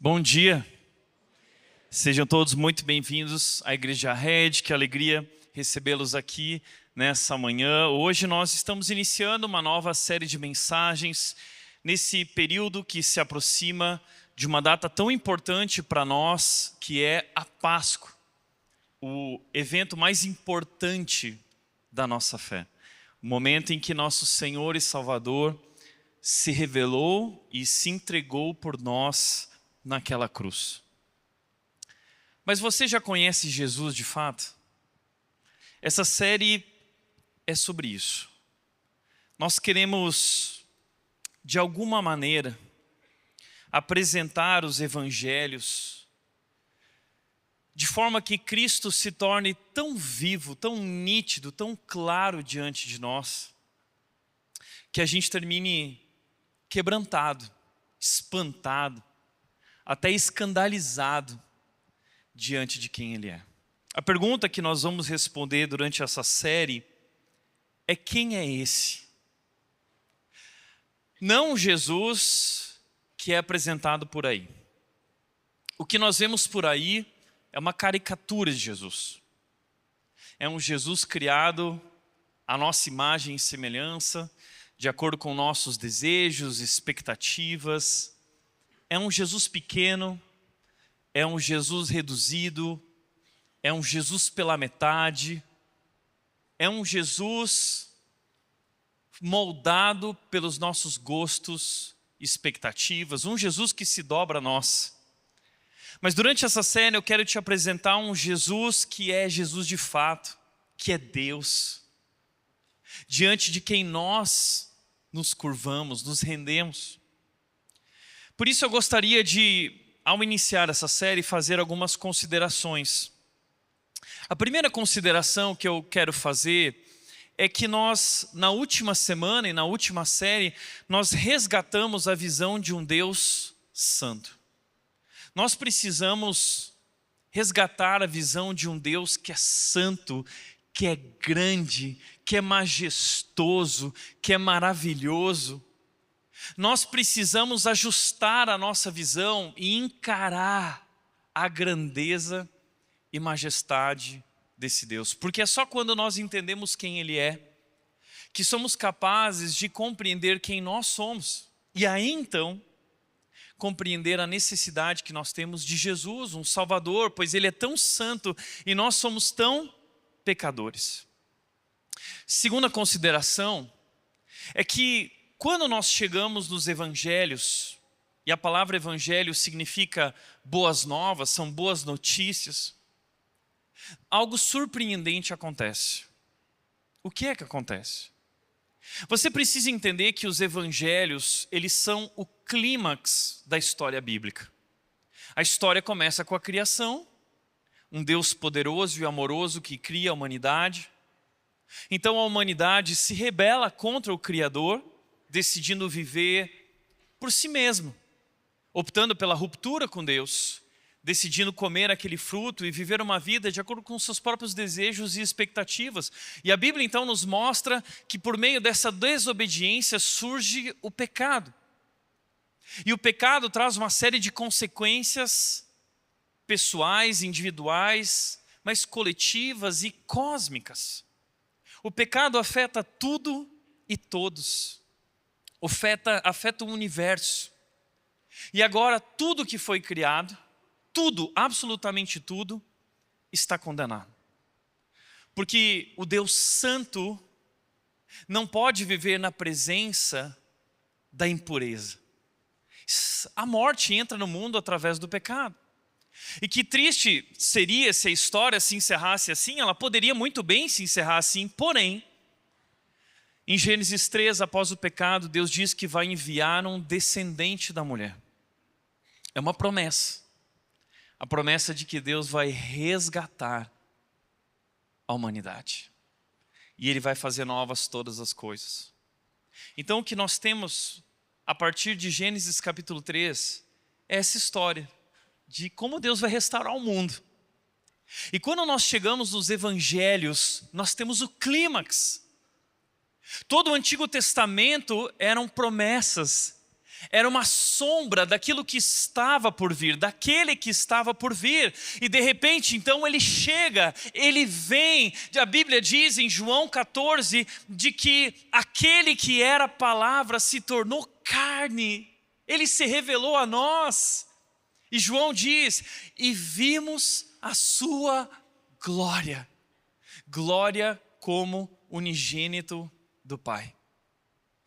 Bom dia, sejam todos muito bem-vindos à Igreja Red, que alegria recebê-los aqui nessa manhã. Hoje nós estamos iniciando uma nova série de mensagens nesse período que se aproxima de uma data tão importante para nós, que é a Páscoa, o evento mais importante da nossa fé. O momento em que nosso Senhor e Salvador se revelou e se entregou por nós naquela cruz. Mas você já conhece Jesus de fato? Essa série é sobre isso. Nós queremos, de alguma maneira, apresentar os evangelhos de forma que Cristo se torne tão vivo, tão nítido, tão claro diante de nós, que a gente termine quebrantado, espantado, até escandalizado diante de quem Ele é. A pergunta que nós vamos responder durante essa série é: quem é esse? Não Jesus que é apresentado por aí. O que nós vemos por aí é uma caricatura de Jesus. É um Jesus criado à nossa imagem e semelhança, de acordo com nossos desejos, expectativas. É um Jesus pequeno, é um Jesus reduzido, é um Jesus pela metade, é um Jesus moldado pelos nossos gostos, expectativas, um Jesus que se dobra a nós. Mas durante essa série eu quero te apresentar um Jesus que é Jesus de fato, que é Deus, diante de quem nós nos curvamos, nos rendemos. Por isso eu gostaria de, ao iniciar essa série, fazer algumas considerações. A primeira consideração que eu quero fazer é que nós, na última semana e na última série, nós resgatamos a visão de um Deus santo. Nós precisamos resgatar a visão de um Deus que é santo, que é grande, que é majestoso, que é maravilhoso. Nós precisamos ajustar a nossa visão e encarar a grandeza e majestade desse Deus. Porque é só quando nós entendemos quem Ele é, que somos capazes de compreender quem nós somos. E aí então, compreender a necessidade que nós temos de Jesus, um Salvador, pois Ele é tão santo e nós somos tão pecadores. Segunda consideração é que quando nós chegamos nos evangelhos, e a palavra evangelho significa boas novas, são boas notícias, algo surpreendente acontece. O que é que acontece? Você precisa entender que os evangelhos, eles são o clímax da história bíblica. A história começa com a criação, um Deus poderoso e amoroso que cria a humanidade. Então a humanidade se rebela contra o Criador, decidindo viver por si mesmo, optando pela ruptura com Deus, decidindo comer aquele fruto e viver uma vida de acordo com seus próprios desejos e expectativas. E a Bíblia então nos mostra que por meio dessa desobediência surge o pecado. E o pecado traz uma série de consequências pessoais, individuais, mas coletivas e cósmicas. O pecado afeta tudo e todos. Afeta o universo. E agora tudo que foi criado, tudo, absolutamente tudo, está condenado. Porque o Deus Santo não pode viver na presença da impureza. A morte entra no mundo através do pecado. E que triste seria se a história se encerrasse assim. Ela poderia muito bem se encerrar assim, porém, em Gênesis 3, após o pecado, Deus diz que vai enviar um descendente da mulher. É uma promessa. A promessa de que Deus vai resgatar a humanidade. E Ele vai fazer novas todas as coisas. Então o que nós temos a partir de Gênesis capítulo 3 é essa história de como Deus vai restaurar o mundo. E quando nós chegamos nos evangelhos, nós temos o clímax. Todo o Antigo Testamento eram promessas, Era uma sombra daquilo que estava por vir, daquele que estava por vir. E de repente, então, ele chega, ele vem. A Bíblia diz em João 14, de que aquele que era a palavra se tornou carne. Ele se revelou a nós. E João diz, e vimos a sua glória. Glória como unigênito do Pai.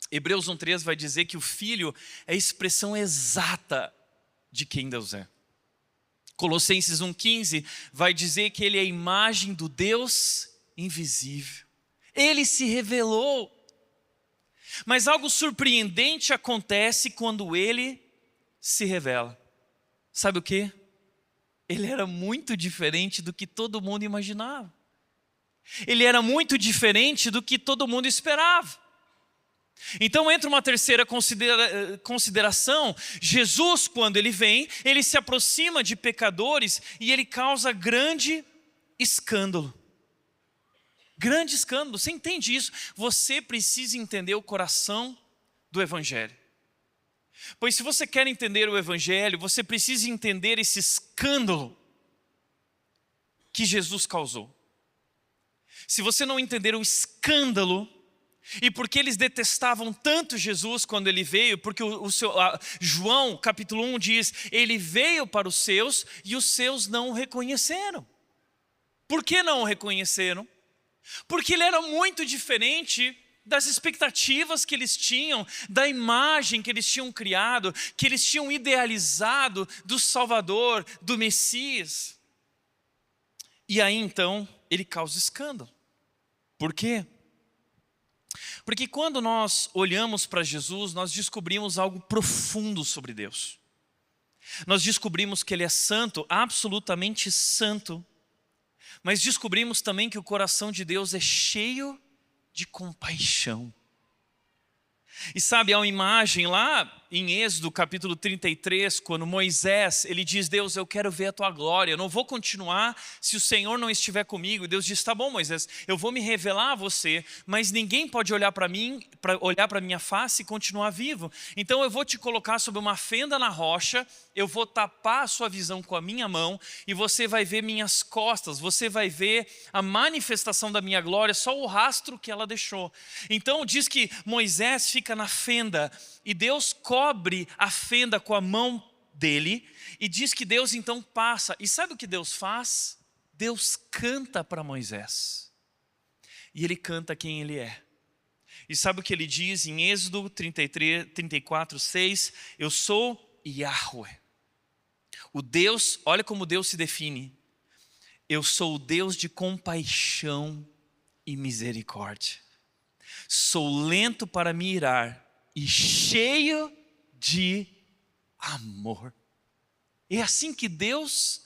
Hebreus 1:3 vai dizer que o Filho é a expressão exata de quem Deus é. Colossenses 1:15 vai dizer que Ele é a imagem do Deus invisível. Ele se revelou. Mas algo surpreendente acontece quando Ele se revela. Sabe o quê? Ele era muito diferente do que todo mundo imaginava. Ele era muito diferente do que todo mundo esperava. Então entra uma terceira consideração. Jesus, quando ele vem, ele se aproxima de pecadores e ele causa grande escândalo. Grande escândalo, você entende isso? Você precisa entender o coração do Evangelho. Pois se você quer entender o Evangelho, você precisa entender esse escândalo que Jesus causou. Se você não entender o escândalo, e porque eles detestavam tanto Jesus quando ele veio, porque João capítulo 1 diz, ele veio para os seus e os seus não o reconheceram. Por que não o reconheceram? Porque ele era muito diferente das expectativas que eles tinham, da imagem que eles tinham criado, que eles tinham idealizado do Salvador, do Messias. E aí então ele causa escândalo. Por quê? Porque quando nós olhamos para Jesus, nós descobrimos algo profundo sobre Deus. Nós descobrimos que Ele é santo, absolutamente santo. Mas descobrimos também que o coração de Deus é cheio de compaixão. E sabe, há uma imagem lá em Êxodo capítulo 33, quando Moisés, ele diz, Deus, eu quero ver a tua glória, eu não vou continuar se o Senhor não estiver comigo. E Deus diz, tá bom, Moisés, eu vou me revelar a você, mas ninguém pode olhar para mim, para olhar para minha face e continuar vivo. Então eu vou te colocar sobre uma fenda na rocha, eu vou tapar a sua visão com a minha mão e você vai ver minhas costas, você vai ver a manifestação da minha glória, só o rastro que ela deixou. Então diz que Moisés fica na fenda e Deus cobre a fenda com a mão dele e diz que Deus então passa. E sabe o que Deus faz? Deus canta para Moisés. E ele canta quem ele é. E sabe o que ele diz em Êxodo 34:6? Eu sou Yahweh. O Deus, olha como Deus se define. Eu sou o Deus de compaixão e misericórdia. Sou lento para me irar e cheio de amor. É assim que Deus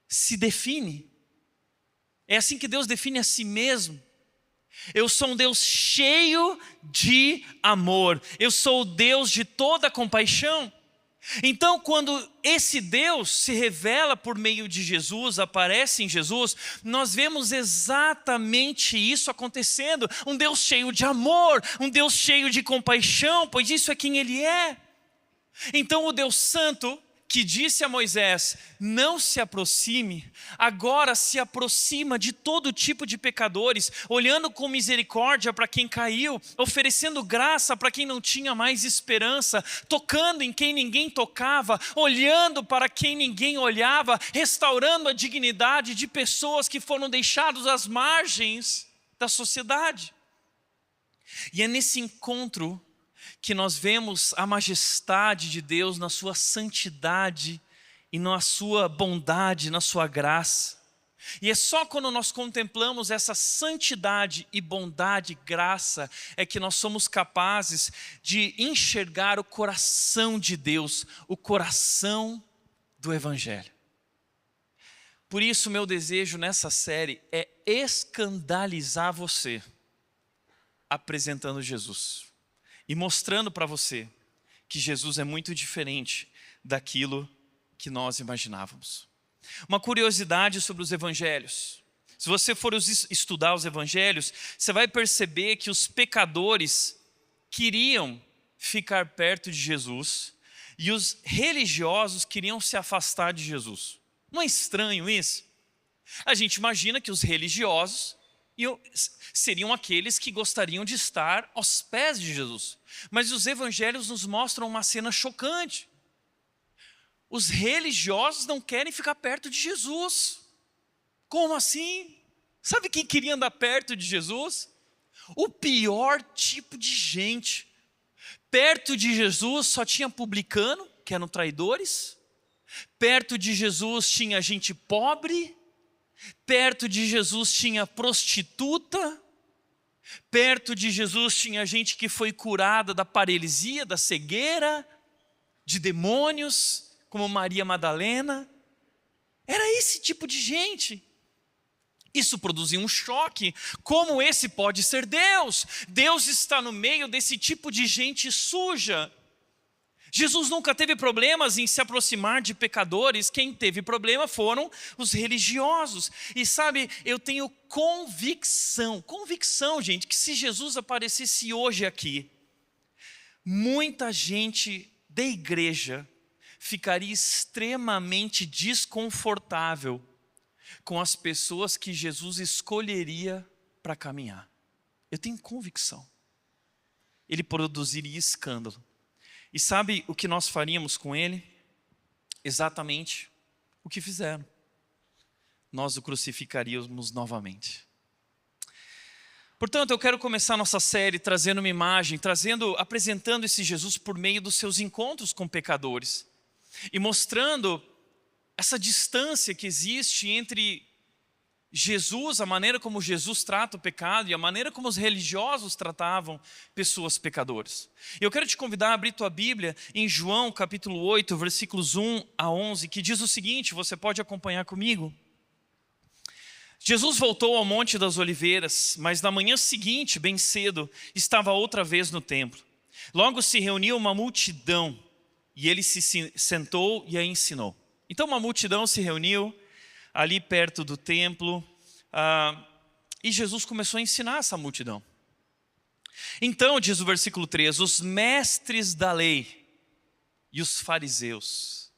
se define. É assim que Deus define a si mesmo. Eu sou um Deus cheio de amor. Eu sou o Deus de toda compaixão. Então, quando esse Deus se revela por meio de Jesus, aparece em Jesus, nós vemos exatamente isso acontecendo. Um Deus cheio de amor, um Deus cheio de compaixão, pois isso é quem Ele é. Então o Deus Santo, que disse a Moisés, não se aproxime, agora se aproxima de todo tipo de pecadores, olhando com misericórdia para quem caiu, oferecendo graça para quem não tinha mais esperança, tocando em quem ninguém tocava, olhando para quem ninguém olhava, restaurando a dignidade de pessoas que foram deixadas às margens da sociedade. E é nesse encontro que nós vemos a majestade de Deus na sua santidade e na sua bondade, na sua graça. E é só quando nós contemplamos essa santidade e bondade, graça, é que nós somos capazes de enxergar o coração de Deus, o coração do Evangelho. Por isso, meu desejo nessa série é escandalizar você, apresentando Jesus. E mostrando para você que Jesus é muito diferente daquilo que nós imaginávamos. Uma curiosidade sobre os evangelhos. Se você for estudar os evangelhos, você vai perceber que os pecadores queriam ficar perto de Jesus e os religiosos queriam se afastar de Jesus. Não é estranho isso? A gente imagina que os religiosos seriam aqueles que gostariam de estar aos pés de Jesus. Mas os evangelhos nos mostram uma cena chocante. Os religiosos não querem ficar perto de Jesus. Como assim? Sabe quem queria andar perto de Jesus? O pior tipo de gente. Perto de Jesus só tinha publicano, que eram traidores. Perto de Jesus tinha gente pobre. Perto de Jesus tinha prostituta. Perto de Jesus tinha gente que foi curada da paralisia, da cegueira, de demônios, como Maria Madalena. Era esse tipo de gente. Isso produzia um choque. Como esse pode ser Deus? Deus está no meio desse tipo de gente suja. Jesus nunca teve problemas em se aproximar de pecadores. Quem teve problema foram os religiosos. E sabe, eu tenho convicção, gente, que se Jesus aparecesse hoje aqui, muita gente da igreja ficaria extremamente desconfortável com as pessoas que Jesus escolheria para caminhar. Eu tenho convicção. Ele produziria escândalo. E sabe o que nós faríamos com ele? Exatamente o que fizeram. Nós o crucificaríamos novamente. Portanto, eu quero começar nossa série trazendo uma imagem, apresentando esse Jesus por meio dos seus encontros com pecadores. E mostrando essa distância que existe entre Jesus, a maneira como Jesus trata o pecado e a maneira como os religiosos tratavam pessoas pecadoras. Eu quero te convidar a abrir tua Bíblia em João capítulo 8, versículos 1 a 11, que diz o seguinte, você pode acompanhar comigo. Jesus voltou ao Monte das Oliveiras, mas na manhã seguinte, bem cedo, estava outra vez no templo. Logo se reuniu uma multidão e ele se sentou e a ensinou. Então uma multidão se reuniu ali perto do templo, e Jesus começou a ensinar essa multidão. Então, diz o versículo 3, os mestres da lei e os fariseus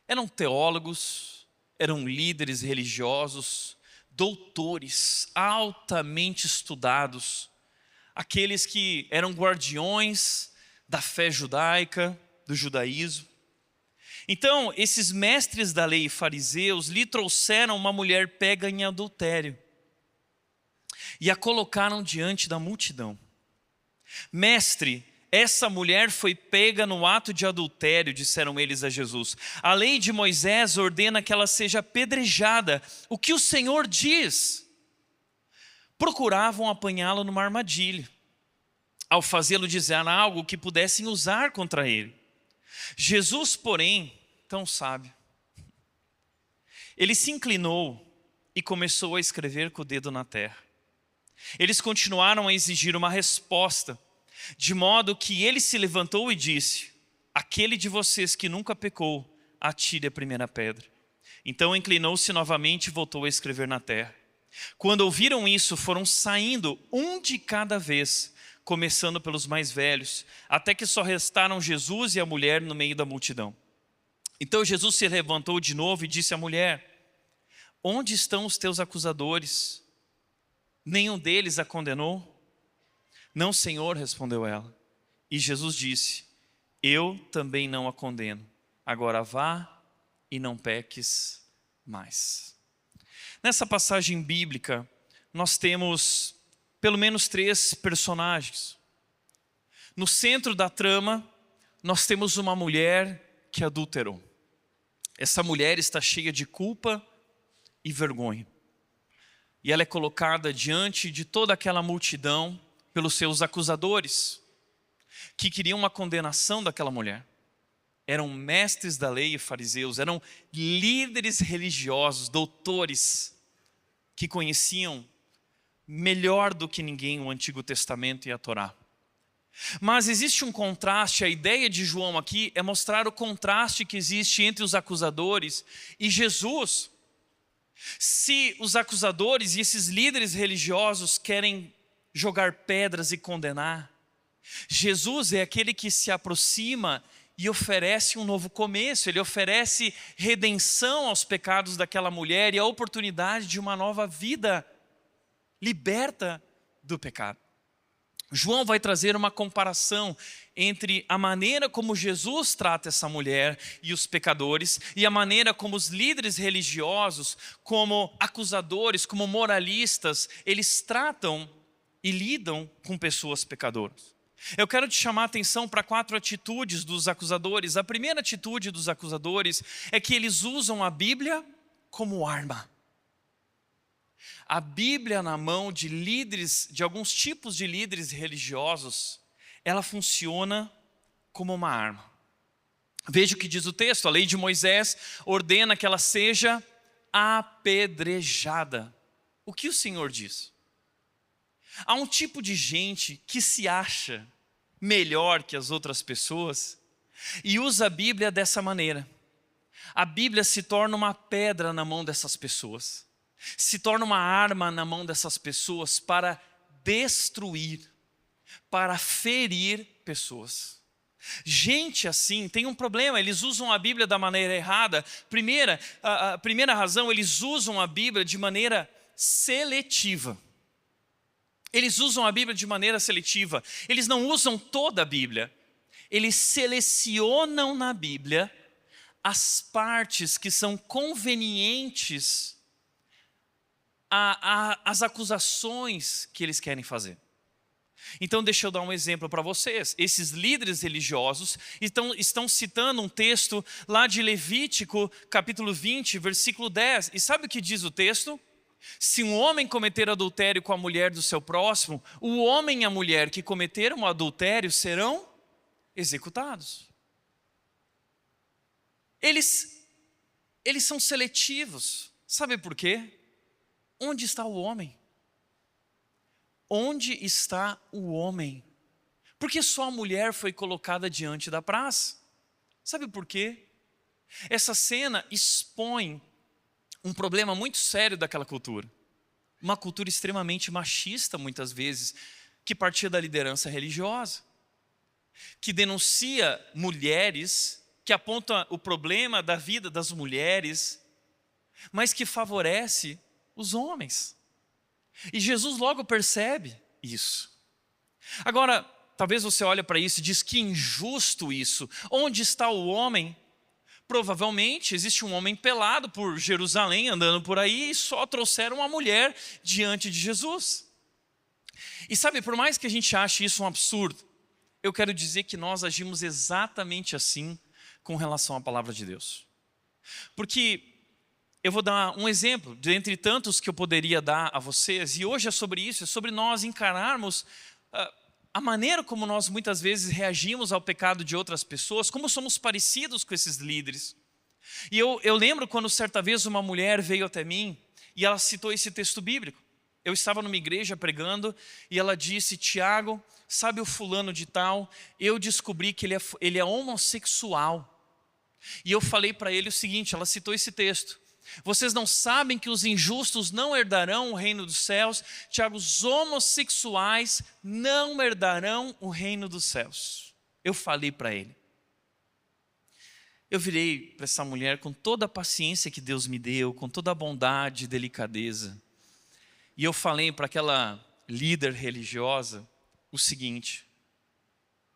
eram teólogos, eram líderes religiosos, doutores, altamente estudados, aqueles que eram guardiões da fé judaica, do judaísmo. Então, esses mestres da lei e fariseus lhe trouxeram uma mulher pega em adultério e a colocaram diante da multidão. Mestre, essa mulher foi pega no ato de adultério, disseram eles a Jesus. A lei de Moisés ordena que ela seja apedrejada. O que o Senhor diz? Procuravam apanhá-lo numa armadilha, ao fazê-lo dizer algo que pudessem usar contra ele. Jesus, porém, tão sábio, ele se inclinou e começou a escrever com o dedo na terra. Eles continuaram a exigir uma resposta, de modo que ele se levantou e disse: aquele de vocês que nunca pecou, atire a primeira pedra. Então inclinou-se novamente e voltou a escrever na terra. Quando ouviram isso, foram saindo um de cada vez, começando pelos mais velhos, até que só restaram Jesus e a mulher no meio da multidão. Então Jesus se levantou de novo e disse à mulher: onde estão os teus acusadores? Nenhum deles a condenou? Não, Senhor, respondeu ela. E Jesus disse: eu também não a condeno. Agora vá e não peques mais. Nessa passagem bíblica, nós temos pelo menos 3 personagens. No centro da trama, nós temos uma mulher que adulterou. Essa mulher está cheia de culpa e vergonha. E ela é colocada diante de toda aquela multidão pelos seus acusadores, que queriam uma condenação daquela mulher. Eram mestres da lei e fariseus, eram líderes religiosos, doutores, que conheciam melhor do que ninguém o Antigo Testamento e a Torá. Mas existe um contraste, a ideia de João aqui é mostrar o contraste que existe entre os acusadores e Jesus. Se os acusadores e esses líderes religiosos querem jogar pedras e condenar, Jesus é aquele que se aproxima e oferece um novo começo. Ele oferece redenção aos pecados daquela mulher e a oportunidade de uma nova vida liberta do pecado. João vai trazer uma comparação entre a maneira como Jesus trata essa mulher e os pecadores e a maneira como os líderes religiosos, como acusadores, como moralistas, eles tratam e lidam com pessoas pecadoras. Eu quero te chamar a atenção para 4 atitudes dos acusadores. A primeira atitude dos acusadores é que eles usam a Bíblia como arma. A Bíblia na mão de líderes, de alguns tipos de líderes religiosos, ela funciona como uma arma. Veja o que diz o texto: a lei de Moisés ordena que ela seja apedrejada. O que o Senhor diz? Há um tipo de gente que se acha melhor que as outras pessoas e usa a Bíblia dessa maneira. A Bíblia se torna uma pedra na mão dessas pessoas, se torna uma arma na mão dessas pessoas para destruir, para ferir pessoas. Gente assim tem um problema, eles usam a Bíblia da maneira errada. A primeira razão, eles usam a Bíblia de maneira seletiva. Eles usam a Bíblia de maneira seletiva. Eles não usam toda a Bíblia. Eles selecionam na Bíblia as partes que são convenientes às acusações que eles querem fazer. Então deixa eu dar um exemplo para vocês. Esses líderes religiosos estão citando um texto lá de Levítico, capítulo 20, versículo 10. E sabe o que diz o texto? Se um homem cometer adultério com a mulher do seu próximo, o homem e a mulher que cometeram o adultério serão executados. Eles são seletivos. Sabe por quê? Onde está o homem? Onde está o homem? Porque só a mulher foi colocada diante da praça. Sabe por quê? Essa cena expõe um problema muito sério daquela cultura. Uma cultura extremamente machista, muitas vezes, que partia da liderança religiosa, que denuncia mulheres, que aponta o problema da vida das mulheres, mas que favorece os homens. E Jesus logo percebe isso. Agora, talvez você olhe para isso e diz: que injusto isso. Onde está o homem? Provavelmente existe um homem pelado por Jerusalém, andando por aí, e só trouxeram uma mulher diante de Jesus. E sabe, por mais que a gente ache isso um absurdo, eu quero dizer que nós agimos exatamente assim com relação à palavra de Deus. Porque eu vou dar um exemplo, dentre tantos que eu poderia dar a vocês, e hoje é sobre isso, é sobre nós encararmos a maneira como nós muitas vezes reagimos ao pecado de outras pessoas, como somos parecidos com esses líderes. E eu lembro quando certa vez uma mulher veio até mim e ela citou esse texto bíblico. Eu estava numa igreja pregando e ela disse: Tiago, sabe o fulano de tal? Eu descobri que ele é homossexual. E eu falei para ele o seguinte, ela citou esse texto: vocês não sabem que os injustos não herdarão o reino dos céus? Tiago, os homossexuais não herdarão o reino dos céus. Eu falei para ele. Eu virei para essa mulher com toda a paciência que Deus me deu, com toda a bondade e delicadeza. E eu falei para aquela líder religiosa o seguinte: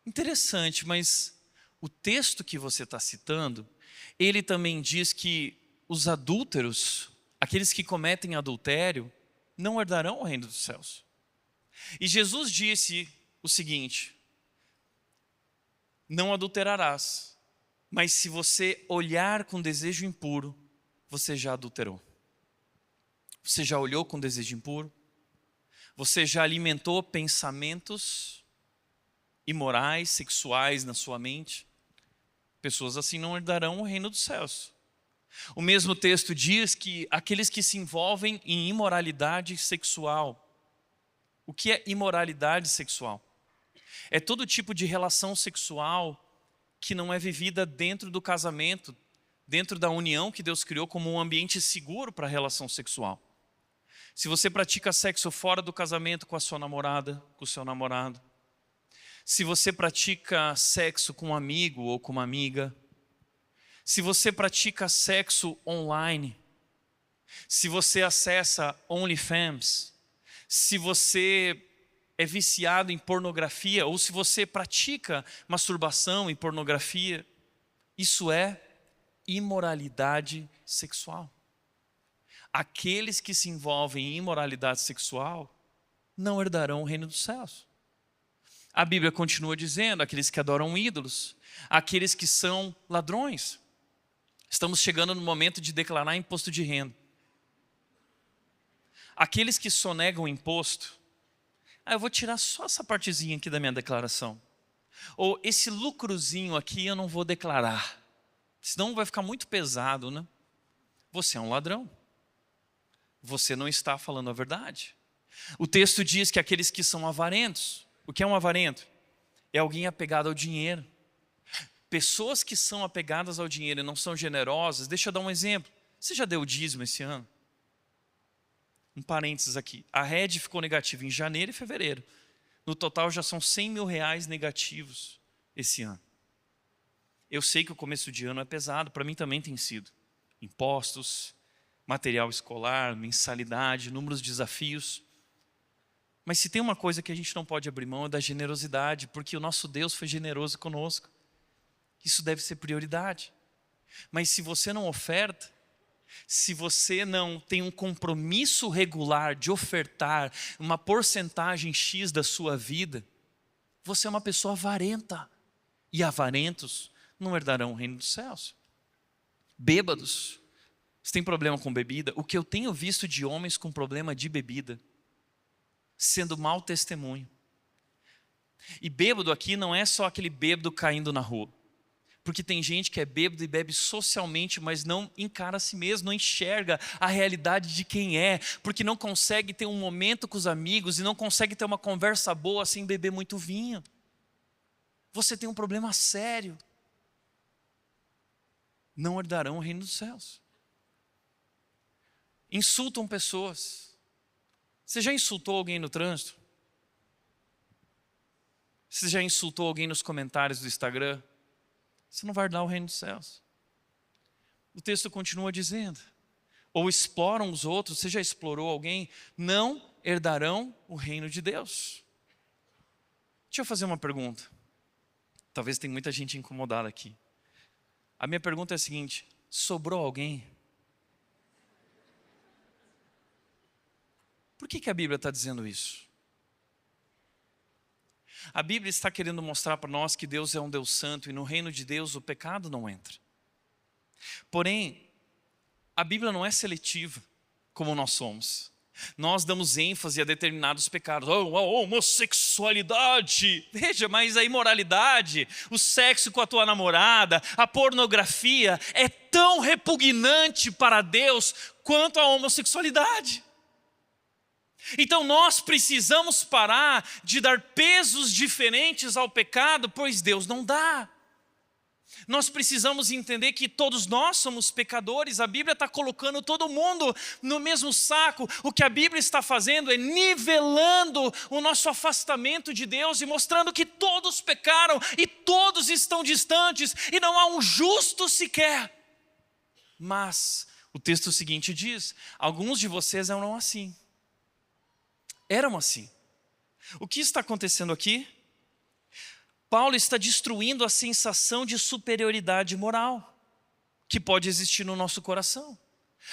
interessante, mas o texto que você está citando, ele também diz que os adúlteros, aqueles que cometem adultério, não herdarão o reino dos céus. E Jesus disse o seguinte: não adulterarás, mas se você olhar com desejo impuro, você já adulterou. Você já olhou com desejo impuro? Você já alimentou pensamentos imorais, sexuais na sua mente? Pessoas assim não herdarão o reino dos céus. O mesmo texto diz que aqueles que se envolvem em imoralidade sexual. O que é imoralidade sexual? É todo tipo de relação sexual que não é vivida dentro do casamento, dentro da união que Deus criou como um ambiente seguro para a relação sexual. Se você pratica sexo fora do casamento com a sua namorada, com o seu namorado, se você pratica sexo com um amigo ou com uma amiga, se você pratica sexo online, se você acessa OnlyFans, se você é viciado em pornografia ou se você pratica masturbação e pornografia, isso é imoralidade sexual. Aqueles que se envolvem em imoralidade sexual não herdarão o reino dos céus. A Bíblia continua dizendo, aqueles que adoram ídolos, aqueles que são ladrões. Estamos chegando no momento de declarar imposto de renda. Aqueles que sonegam imposto, eu vou tirar só essa partezinha aqui da minha declaração. Ou esse lucrozinho aqui eu não vou declarar, senão vai ficar muito pesado, né? Você é um ladrão. Você não está falando a verdade. O texto diz que aqueles que são avarentos, o que é um avarento? É alguém apegado ao dinheiro. Pessoas que são apegadas ao dinheiro e não são generosas, deixa eu dar um exemplo. Você já deu dízimo esse ano? Um parênteses aqui. A rede ficou negativa em janeiro e fevereiro. No total já são 100 mil reais negativos esse ano. Eu sei que o começo de ano é pesado, para mim também tem sido. Impostos, material escolar, mensalidade, inúmeros desafios. Mas se tem uma coisa que a gente não pode abrir mão é da generosidade, porque o nosso Deus foi generoso conosco. Isso deve ser prioridade. Mas se você não oferta, se você não tem um compromisso regular de ofertar uma porcentagem X da sua vida, você é uma pessoa avarenta. E avarentos não herdarão o reino dos céus. Bêbados, você tem problema com bebida? O que eu tenho visto de homens com problema de bebida, sendo mau testemunho. E bêbado aqui não é só aquele bêbado caindo na rua. Porque tem gente que é bêbado e bebe socialmente, mas não encara a si mesmo, não enxerga a realidade de quem é, porque não consegue ter um momento com os amigos e não consegue ter uma conversa boa sem beber muito vinho. Você tem um problema sério. Não herdarão o reino dos céus. Insultam pessoas. Você já insultou alguém no trânsito? Você já insultou alguém nos comentários do Instagram? Você não vai herdar o reino dos céus. O texto continua dizendo, ou exploram os outros, você já explorou alguém? Não herdarão o reino de Deus. Deixa eu fazer uma pergunta. Talvez tenha muita gente incomodada aqui. A minha pergunta é a seguinte, sobrou alguém? Por que a Bíblia está dizendo isso? A Bíblia está querendo mostrar para nós que Deus é um Deus santo e no reino de Deus o pecado não entra. Porém, a Bíblia não é seletiva como nós somos. Nós damos ênfase a determinados pecados. Oh, a homossexualidade. Veja, mas a imoralidade, o sexo com a tua namorada, a pornografia é tão repugnante para Deus quanto a homossexualidade. Então nós precisamos parar de dar pesos diferentes ao pecado, pois Deus não dá. Nós precisamos entender que todos nós somos pecadores, a Bíblia está colocando todo mundo no mesmo saco. O que a Bíblia está fazendo é nivelando o nosso afastamento de Deus e mostrando que todos pecaram e todos estão distantes e não há um justo sequer. Mas o texto seguinte diz, alguns de vocês eram assim. Eram assim. O que está acontecendo aqui? Paulo está destruindo a sensação de superioridade moral que pode existir no nosso coração.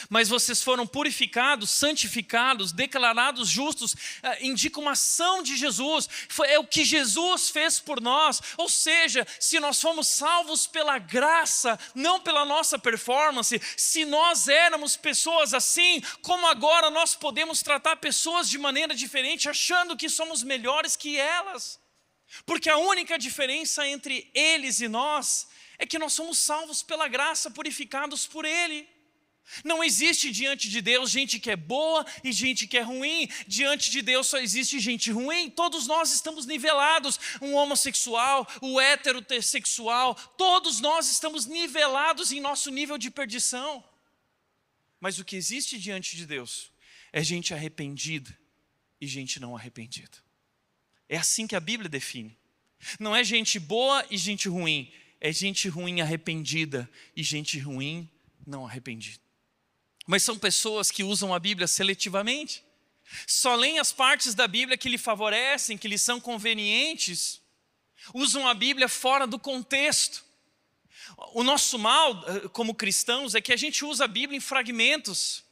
Mas vocês foram purificados, santificados, declarados justos, indica uma ação de Jesus, é o que Jesus fez por nós. Ou seja, se nós fomos salvos pela graça, não pela nossa performance, se nós éramos pessoas assim, como agora nós podemos tratar pessoas de maneira diferente, achando que somos melhores que elas? Porque a única diferença entre eles e nós é que nós somos salvos pela graça, purificados por Ele. Não existe diante de Deus gente que é boa e gente que é ruim. Diante de Deus só existe gente ruim. Todos nós estamos nivelados. Um homossexual, o heterossexual, todos nós estamos nivelados em nosso nível de perdição. Mas o que existe diante de Deus é gente arrependida e gente não arrependida. É assim que a Bíblia define. Não é gente boa e gente ruim. É gente ruim arrependida e gente ruim não arrependida. Mas são pessoas que usam a Bíblia seletivamente. Só leem as partes da Bíblia que lhe favorecem, que lhes são convenientes. Usam a Bíblia fora do contexto. O nosso mal, como cristãos, é que a gente usa a Bíblia em fragmentos.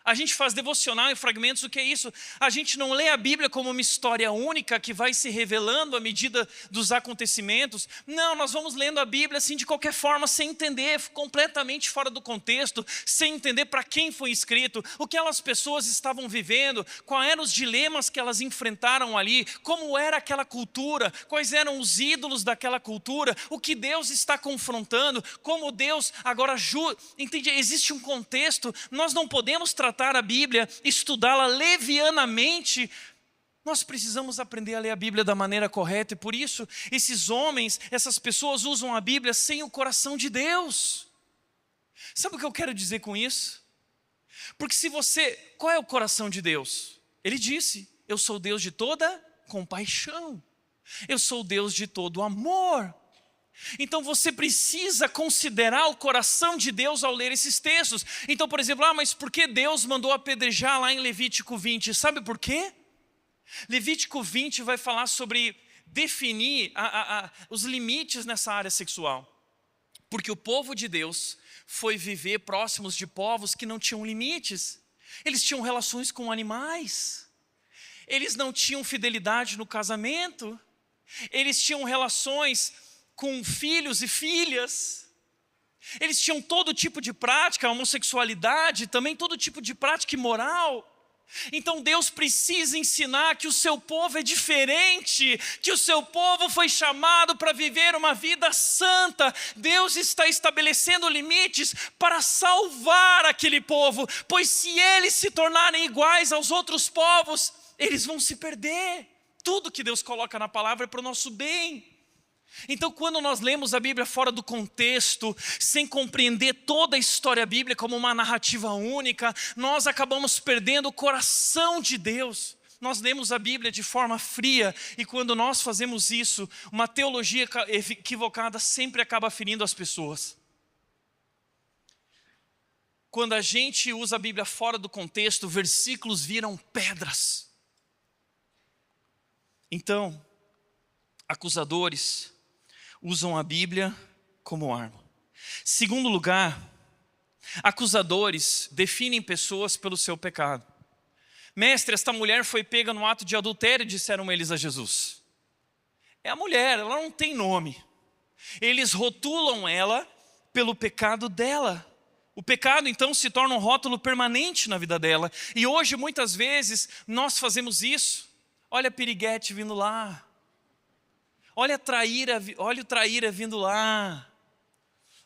A gente faz devocional em fragmentos. O que é isso? A gente não lê a Bíblia como uma história única que vai se revelando à medida dos acontecimentos. Não, nós vamos lendo a Bíblia assim de qualquer forma, sem entender, completamente fora do contexto, sem entender para quem foi escrito, o que aquelas pessoas estavam vivendo, quais eram os dilemas que elas enfrentaram ali, como era aquela cultura, quais eram os ídolos daquela cultura, o que Deus está confrontando, como Deus agora entende? Existe um contexto, nós não podemos tratar a Bíblia, estudá-la levianamente. Nós precisamos aprender a ler a Bíblia da maneira correta, e por isso esses homens, essas pessoas usam a Bíblia sem o coração de Deus. Sabe o que eu quero dizer com isso? Porque qual é o coração de Deus? Ele disse: eu sou Deus de toda compaixão, eu sou Deus de todo amor. Então você precisa considerar o coração de Deus ao ler esses textos. Então, por exemplo, mas por que Deus mandou apedrejar lá em Levítico 20? Sabe por quê? Levítico 20 vai falar sobre definir os limites nessa área sexual. Porque o povo de Deus foi viver próximos de povos que não tinham limites. Eles tinham relações com animais. Eles não tinham fidelidade no casamento. Eles tinham relações com filhos e filhas. Eles tinham todo tipo de prática, a homossexualidade, também todo tipo de prática imoral. Então Deus precisa ensinar que o seu povo é diferente, que o seu povo foi chamado para viver uma vida santa. Deus está estabelecendo limites para salvar aquele povo, pois se eles se tornarem iguais aos outros povos, eles vão se perder. Tudo que Deus coloca na palavra é para o nosso bem. Então, quando nós lemos a Bíblia fora do contexto, sem compreender toda a história bíblica como uma narrativa única, nós acabamos perdendo o coração de Deus. Nós lemos a Bíblia de forma fria, e quando nós fazemos isso, uma teologia equivocada sempre acaba ferindo as pessoas. Quando a gente usa a Bíblia fora do contexto, versículos viram pedras. Então, acusadores usam a Bíblia como arma. Segundo lugar, acusadores definem pessoas pelo seu pecado. Mestre, esta mulher foi pega no ato de adultério, disseram eles a Jesus. É a mulher, ela não tem nome. Eles rotulam ela pelo pecado dela. O pecado então se torna um rótulo permanente na vida dela. E hoje muitas vezes nós fazemos isso. Olha a piriguete vindo lá. Olha o traíra vindo lá.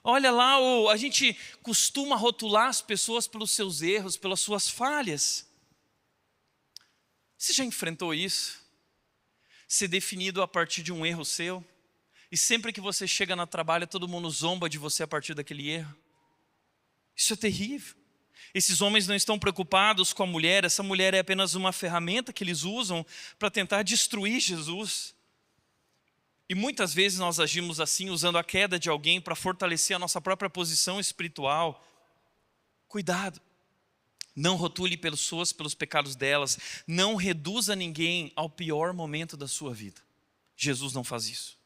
Olha lá, a gente costuma rotular as pessoas pelos seus erros, pelas suas falhas. Você já enfrentou isso? Ser definido a partir de um erro seu? E sempre que você chega no trabalho, todo mundo zomba de você a partir daquele erro? Isso é terrível. Esses homens não estão preocupados com a mulher. Essa mulher é apenas uma ferramenta que eles usam para tentar destruir Jesus. E muitas vezes nós agimos assim, usando a queda de alguém para fortalecer a nossa própria posição espiritual. Cuidado, não rotule pessoas pelos pecados delas, não reduza ninguém ao pior momento da sua vida. Jesus não faz isso.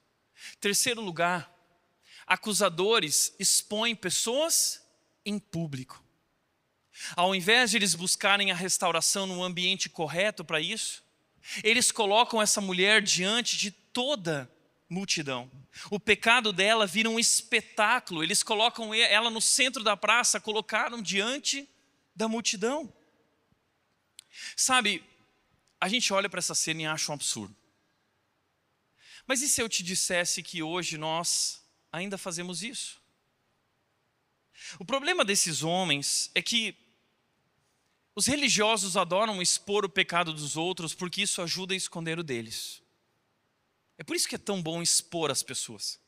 Terceiro lugar, acusadores expõem pessoas em público. Ao invés de eles buscarem a restauração num ambiente correto para isso, eles colocam essa mulher diante de toda multidão. O pecado dela vira um espetáculo. Eles colocam ela no centro da praça, colocaram diante da multidão. Sabe, a gente olha para essa cena e acha um absurdo. Mas e se eu te dissesse que hoje nós ainda fazemos isso? O problema desses homens é que os religiosos adoram expor o pecado dos outros porque isso ajuda a esconder o deles. É por isso que é tão bom expor as pessoas.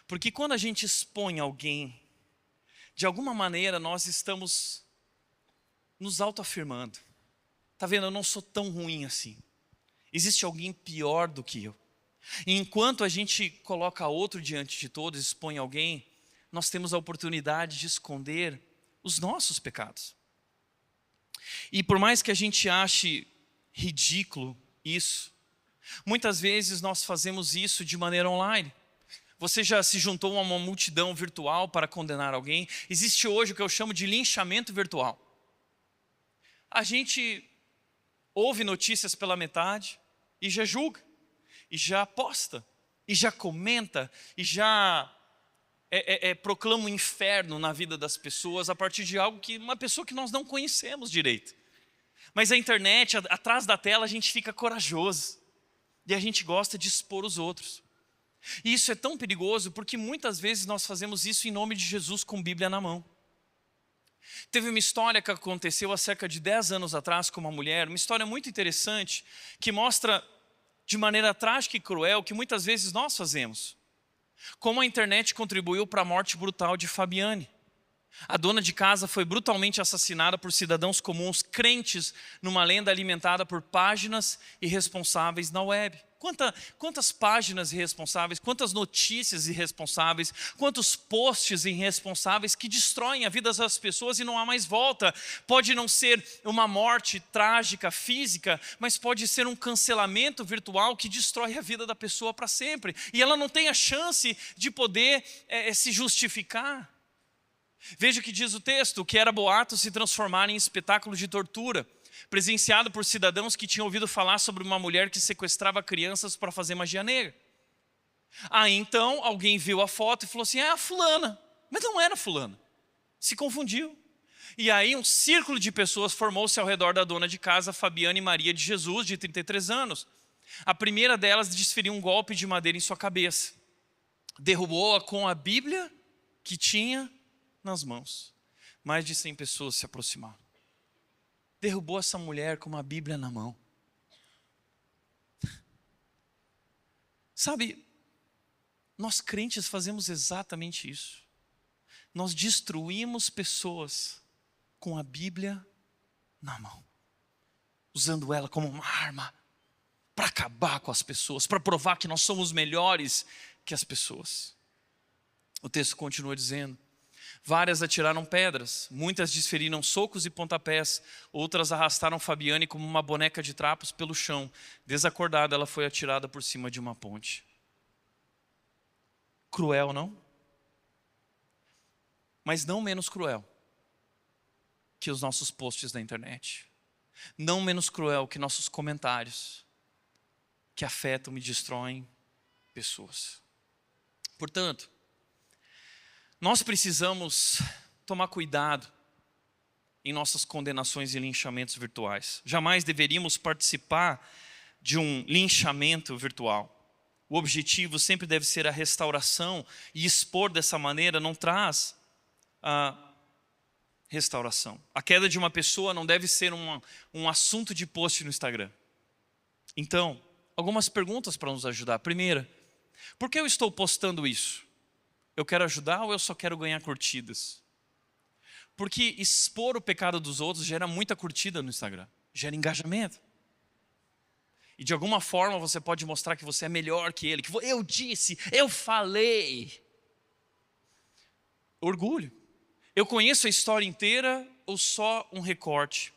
Porque quando a gente expõe alguém, de alguma maneira nós estamos nos autoafirmando. Está vendo, eu não sou tão ruim assim. Existe alguém pior do que eu. E enquanto a gente coloca outro diante de todos, expõe alguém, nós temos a oportunidade de esconder os nossos pecados. E por mais que a gente ache ridículo isso, muitas vezes nós fazemos isso de maneira online. Você já se juntou a uma multidão virtual para condenar alguém? Existe hoje o que eu chamo de linchamento virtual. A gente ouve notícias pela metade e já julga, e já posta, e já comenta, e já proclama o inferno na vida das pessoas a partir de algo que uma pessoa que nós não conhecemos direito. Mas a internet, atrás da tela, a gente fica corajoso e a gente gosta de expor os outros. E isso é tão perigoso porque muitas vezes nós fazemos isso em nome de Jesus com Bíblia na mão. Teve uma história que aconteceu há cerca de 10 anos atrás com uma mulher, uma história muito interessante que mostra de maneira trágica e cruel que muitas vezes nós fazemos. Como a internet contribuiu para a morte brutal de Fabiane. A dona de casa foi brutalmente assassinada por cidadãos comuns, crentes numa lenda alimentada por páginas irresponsáveis na web. Quantas páginas irresponsáveis, quantas notícias irresponsáveis, quantos posts irresponsáveis que destroem a vida das pessoas e não há mais volta. Pode não ser uma morte trágica, física, mas pode ser um cancelamento virtual que destrói a vida da pessoa para sempre. E ela não tem a chance de poder se justificar. Veja o que diz o texto: o que era boato se transformara em espetáculo de tortura, presenciado por cidadãos que tinham ouvido falar sobre uma mulher que sequestrava crianças para fazer magia negra. Aí então alguém viu a foto e falou assim: é a fulana. Mas não era fulana, se confundiu. E aí um círculo de pessoas formou-se ao redor da dona de casa, Fabiane Maria de Jesus, de 33 anos. A primeira delas desferiu um golpe de madeira em sua cabeça, derrubou-a com a Bíblia que tinha nas mãos. Mais de 100 pessoas se aproximaram. Derrubou essa mulher com uma Bíblia na mão. Sabe, nós crentes fazemos exatamente isso. Nós destruímos pessoas com a Bíblia na mão, usando ela como uma arma para acabar com as pessoas, para provar que nós somos melhores que as pessoas. O texto continua dizendo: várias atiraram pedras, muitas desferiram socos e pontapés, outras arrastaram Fabiane como uma boneca de trapos pelo chão. Desacordada, ela foi atirada por cima de uma ponte. Cruel, não? Mas não menos cruel que os nossos posts na internet. Não menos cruel que nossos comentários, que afetam e destroem pessoas. Portanto, nós precisamos tomar cuidado em nossas condenações e linchamentos virtuais. Jamais deveríamos participar de um linchamento virtual. O objetivo sempre deve ser a restauração, e expor dessa maneira não traz a restauração. A queda de uma pessoa não deve ser um assunto de post no Instagram. Então, algumas perguntas para nos ajudar. Primeira, por que eu estou postando isso? Eu quero ajudar ou eu só quero ganhar curtidas? Porque expor o pecado dos outros gera muita curtida no Instagram, gera engajamento. E de alguma forma você pode mostrar que você é melhor que ele, que eu disse, eu falei. Orgulho. Eu conheço a história inteira ou só um recorte?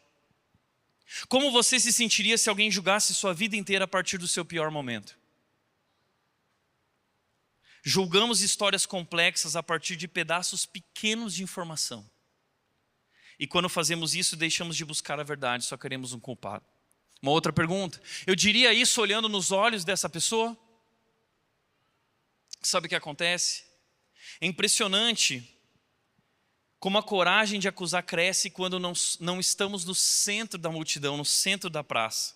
Como você se sentiria se alguém julgasse sua vida inteira a partir do seu pior momento? Julgamos histórias complexas a partir de pedaços pequenos de informação. E quando fazemos isso, deixamos de buscar a verdade, só queremos um culpado. Uma outra pergunta: eu diria isso olhando nos olhos dessa pessoa? Sabe o que acontece? É impressionante como a coragem de acusar cresce quando não estamos no centro da multidão, no centro da praça.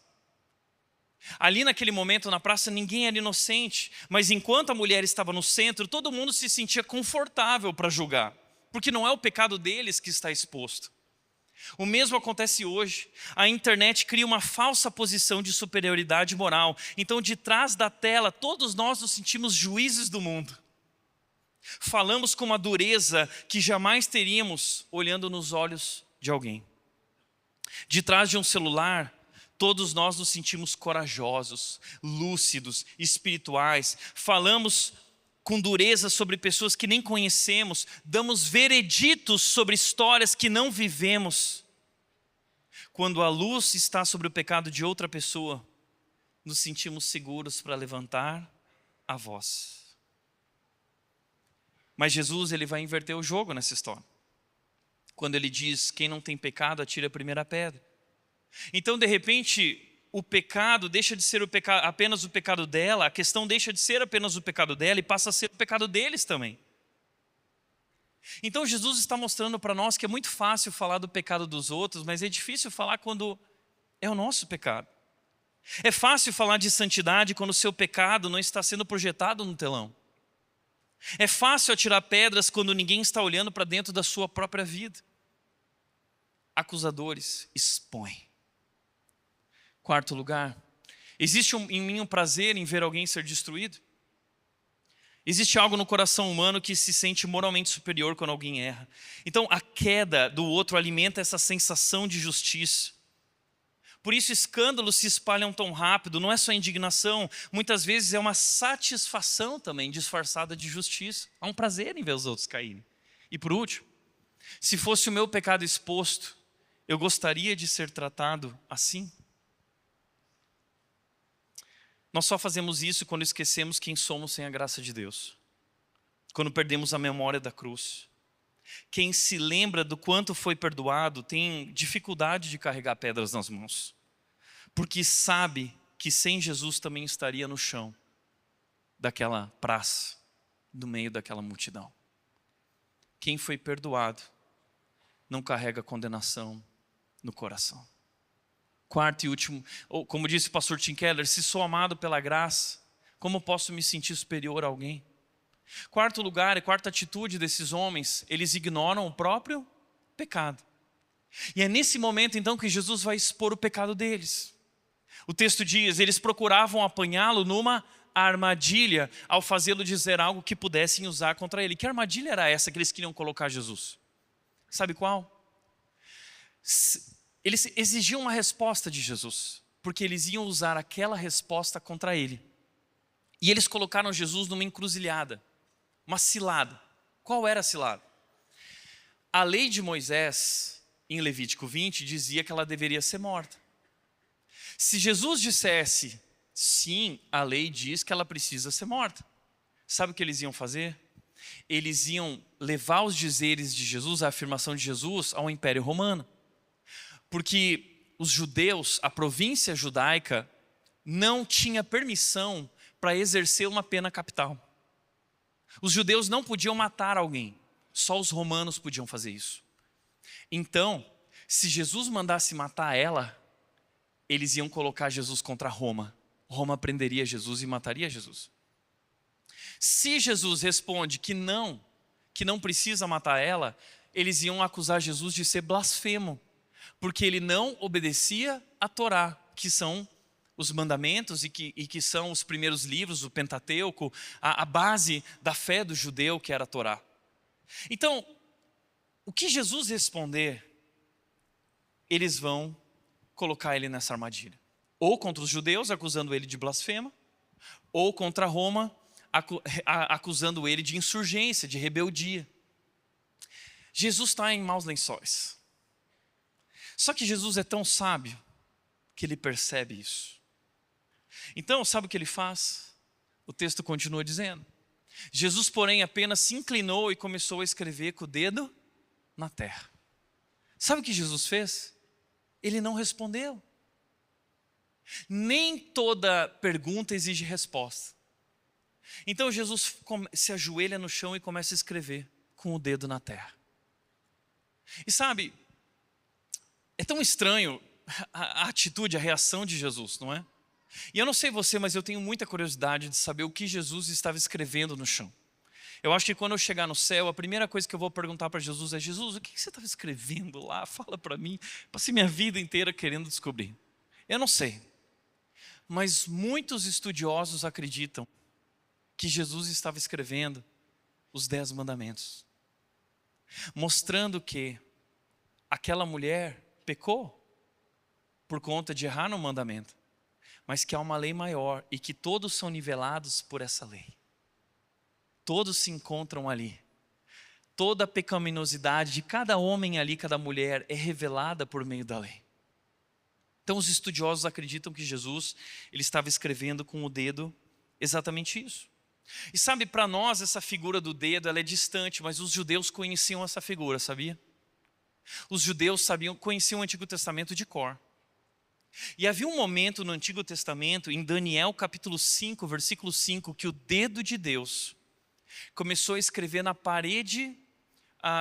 Ali naquele momento na praça ninguém era inocente, mas enquanto a mulher estava no centro, todo mundo se sentia confortável para julgar, porque não é o pecado deles que está exposto. O mesmo acontece hoje. A internet cria uma falsa posição de superioridade moral. Então, de trás da tela, todos nós nos sentimos juízes do mundo. Falamos com uma dureza que jamais teríamos olhando nos olhos de alguém. De trás de um celular, todos nós nos sentimos corajosos, lúcidos, espirituais, falamos com dureza sobre pessoas que nem conhecemos, damos vereditos sobre histórias que não vivemos. Quando a luz está sobre o pecado de outra pessoa, nos sentimos seguros para levantar a voz. Mas Jesus, ele vai inverter o jogo nessa história. Quando ele diz, quem não tem pecado, atire a primeira pedra. Então, de repente, o pecado deixa de ser apenas o pecado dela, a questão deixa de ser apenas o pecado dela e passa a ser o pecado deles também. Então, Jesus está mostrando para nós que é muito fácil falar do pecado dos outros, mas é difícil falar quando é o nosso pecado. É fácil falar de santidade quando o seu pecado não está sendo projetado no telão. É fácil atirar pedras quando ninguém está olhando para dentro da sua própria vida. Acusadores expõem. Quarto lugar, existe em mim um prazer em ver alguém ser destruído? Existe algo no coração humano que se sente moralmente superior quando alguém erra. Então a queda do outro alimenta essa sensação de justiça. Por isso escândalos se espalham tão rápido, não é só indignação, muitas vezes é uma satisfação também disfarçada de justiça. Há um prazer em ver os outros caírem. E por último, se fosse o meu pecado exposto, eu gostaria de ser tratado assim? Nós só fazemos isso quando esquecemos quem somos sem a graça de Deus. Quando perdemos a memória da cruz. Quem se lembra do quanto foi perdoado tem dificuldade de carregar pedras nas mãos. Porque sabe que sem Jesus também estaria no chão daquela praça, no meio daquela multidão. Quem foi perdoado não carrega condenação no coração. Quarto e último, como disse o pastor Tim Keller, se sou amado pela graça, como posso me sentir superior a alguém? Quarto lugar e quarta atitude desses homens, eles ignoram o próprio pecado. E é nesse momento então que Jesus vai expor o pecado deles. O texto diz, eles procuravam apanhá-lo numa armadilha ao fazê-lo dizer algo que pudessem usar contra ele. Que armadilha era essa que eles queriam colocar Jesus? Sabe qual? Eles exigiam uma resposta de Jesus, porque eles iam usar aquela resposta contra ele. E eles colocaram Jesus numa encruzilhada, uma cilada. Qual era a cilada? A lei de Moisés, em Levítico 20, dizia que ela deveria ser morta. Se Jesus dissesse, sim, a lei diz que ela precisa ser morta, sabe o que eles iam fazer? Eles iam levar os dizeres de Jesus, a afirmação de Jesus, ao Império Romano. Porque os judeus, a província judaica, não tinha permissão para exercer uma pena capital. Os judeus não podiam matar alguém, só os romanos podiam fazer isso. Então, se Jesus mandasse matar ela, eles iam colocar Jesus contra Roma. Roma prenderia Jesus e mataria Jesus. Se Jesus responde que não precisa matar ela, eles iam acusar Jesus de ser blasfemo, porque ele não obedecia a Torá, que são os mandamentos e que são os primeiros livros, o Pentateuco, a base da fé do judeu, que era a Torá. Então, o que Jesus responder, eles vão colocar ele nessa armadilha. Ou contra os judeus, acusando ele de blasfema, ou contra Roma, acusando ele de insurgência, de rebeldia. Jesus está em maus lençóis. Só que Jesus é tão sábio que ele percebe isso. Então, sabe o que ele faz? O texto continua dizendo. Jesus, porém, apenas se inclinou e começou a escrever com o dedo na terra. Sabe o que Jesus fez? Ele não respondeu. Nem toda pergunta exige resposta. Então Jesus se ajoelha no chão e começa a escrever com o dedo na terra. E sabe, é tão estranho a atitude, a reação de Jesus, não é? E eu não sei você, mas eu tenho muita curiosidade de saber o que Jesus estava escrevendo no chão. Eu acho que quando eu chegar no céu, a primeira coisa que eu vou perguntar para Jesus é: Jesus, o que você estava escrevendo lá? Fala para mim. Passei minha vida inteira querendo descobrir. Eu não sei. Mas muitos estudiosos acreditam que Jesus estava escrevendo os 10 mandamentos, mostrando que aquela mulher pecou por conta de errar no mandamento, mas que há uma lei maior e que todos são nivelados por essa lei. Todos se encontram ali. Toda a pecaminosidade de cada homem ali, cada mulher, é revelada por meio da lei. Então os estudiosos acreditam que Jesus, ele estava escrevendo com o dedo exatamente isso. E sabe, para nós essa figura do dedo, ela é distante, mas os judeus conheciam essa figura, sabia? Os judeus conheciam o Antigo Testamento de cor. E havia um momento no Antigo Testamento, em Daniel capítulo 5, versículo 5, que o dedo de Deus começou a escrever na parede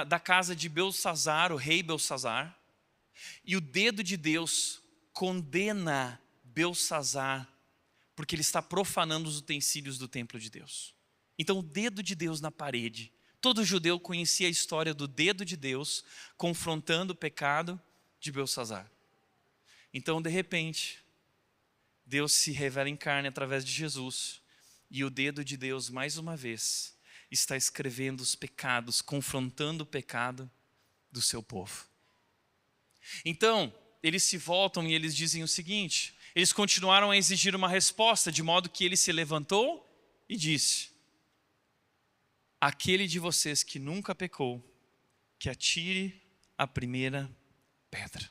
da casa de Belsassar, o rei Belsassar, e o dedo de Deus condena Belsassar, porque ele está profanando os utensílios do templo de Deus. Então o dedo de Deus na parede, todo judeu conhecia a história do dedo de Deus confrontando o pecado de Belsassar. Então de repente, Deus se revela em carne através de Jesus, e o dedo de Deus mais uma vez está escrevendo os pecados, confrontando o pecado do seu povo. Então, eles se voltam e eles dizem o seguinte, eles continuaram a exigir uma resposta, de modo que ele se levantou e disse: aquele de vocês que nunca pecou, que atire a primeira pedra.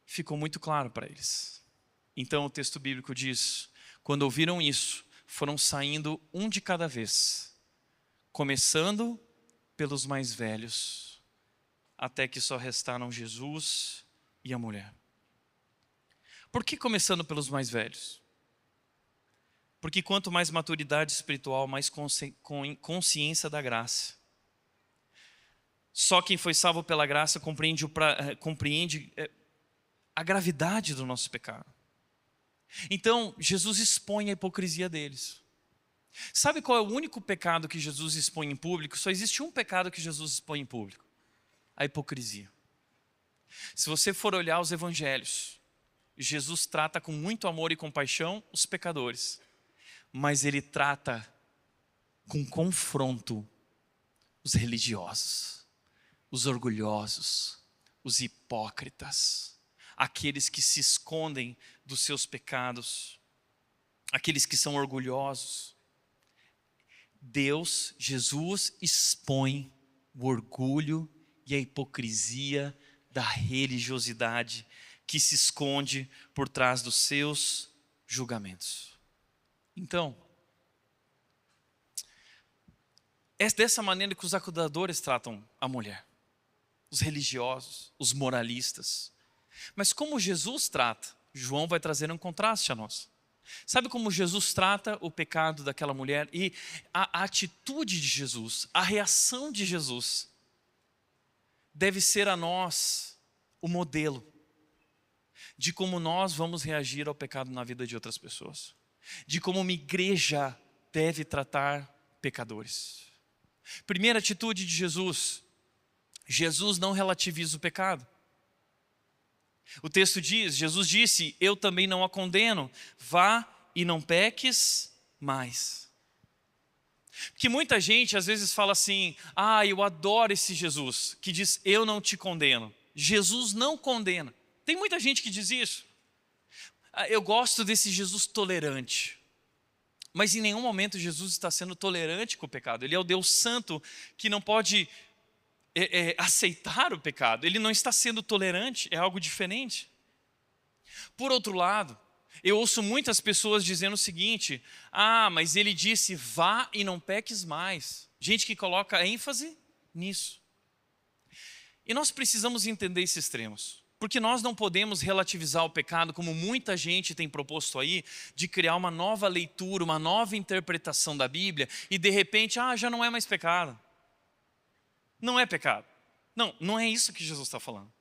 Ficou muito claro para eles. Então o texto bíblico diz, quando ouviram isso, foram saindo um de cada vez, começando pelos mais velhos, até que só restaram Jesus e a mulher. Por que começando pelos mais velhos? Porque quanto mais maturidade espiritual, mais consciência da graça. Só quem foi salvo pela graça compreende a gravidade do nosso pecado. Então, Jesus expõe a hipocrisia deles. Sabe qual é o único pecado que Jesus expõe em público? Só existe um pecado que Jesus expõe em público: a hipocrisia. Se você for olhar os evangelhos, Jesus trata com muito amor e compaixão os pecadores, mas ele trata com confronto os religiosos, os orgulhosos, os hipócritas, aqueles que se escondem dos seus pecados, aqueles que são orgulhosos. Jesus expõe o orgulho e a hipocrisia da religiosidade que se esconde por trás dos seus julgamentos. Então, é dessa maneira que os acusadores tratam a mulher, os religiosos, os moralistas. Mas como Jesus trata, João vai trazer um contraste a nós. Sabe como Jesus trata o pecado daquela mulher e a atitude de Jesus, a reação de Jesus, deve ser a nós o modelo de como nós vamos reagir ao pecado na vida de outras pessoas, de como uma igreja deve tratar pecadores. Primeira atitude de Jesus: Jesus não relativiza o pecado. O texto diz, Jesus disse: eu também não a condeno, vá e não peques mais. Porque muita gente às vezes fala assim: eu adoro esse Jesus, que diz eu não te condeno. Jesus não condena. Tem muita gente que diz isso. Eu gosto desse Jesus tolerante. Mas em nenhum momento Jesus está sendo tolerante com o pecado. Ele é o Deus santo que não pode aceitar o pecado. Ele não está sendo tolerante, é algo diferente. Por outro lado, eu ouço muitas pessoas dizendo o seguinte: mas ele disse vá e não peques mais. Gente que coloca ênfase nisso. E nós precisamos entender esses extremos, porque nós não podemos relativizar o pecado como muita gente tem proposto aí, de criar uma nova leitura, uma nova interpretação da Bíblia e de repente, já não é mais pecado. Não é pecado. Não é isso que Jesus está falando.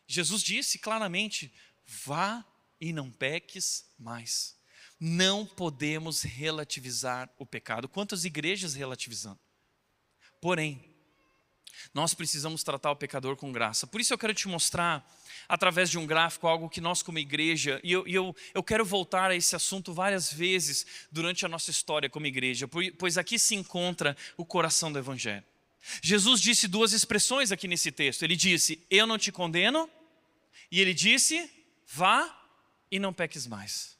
Jesus disse claramente: vá e não peques mais. Não podemos relativizar o pecado. Quantas igrejas relativizando? Porém, nós precisamos tratar o pecador com graça. Por isso eu quero te mostrar, através de um gráfico, algo que nós como igreja, e eu quero voltar a esse assunto várias vezes durante a nossa história como igreja, pois aqui se encontra o coração do Evangelho. Jesus disse duas expressões aqui nesse texto. Ele disse: eu não te condeno, E ele disse: vá e não peques mais.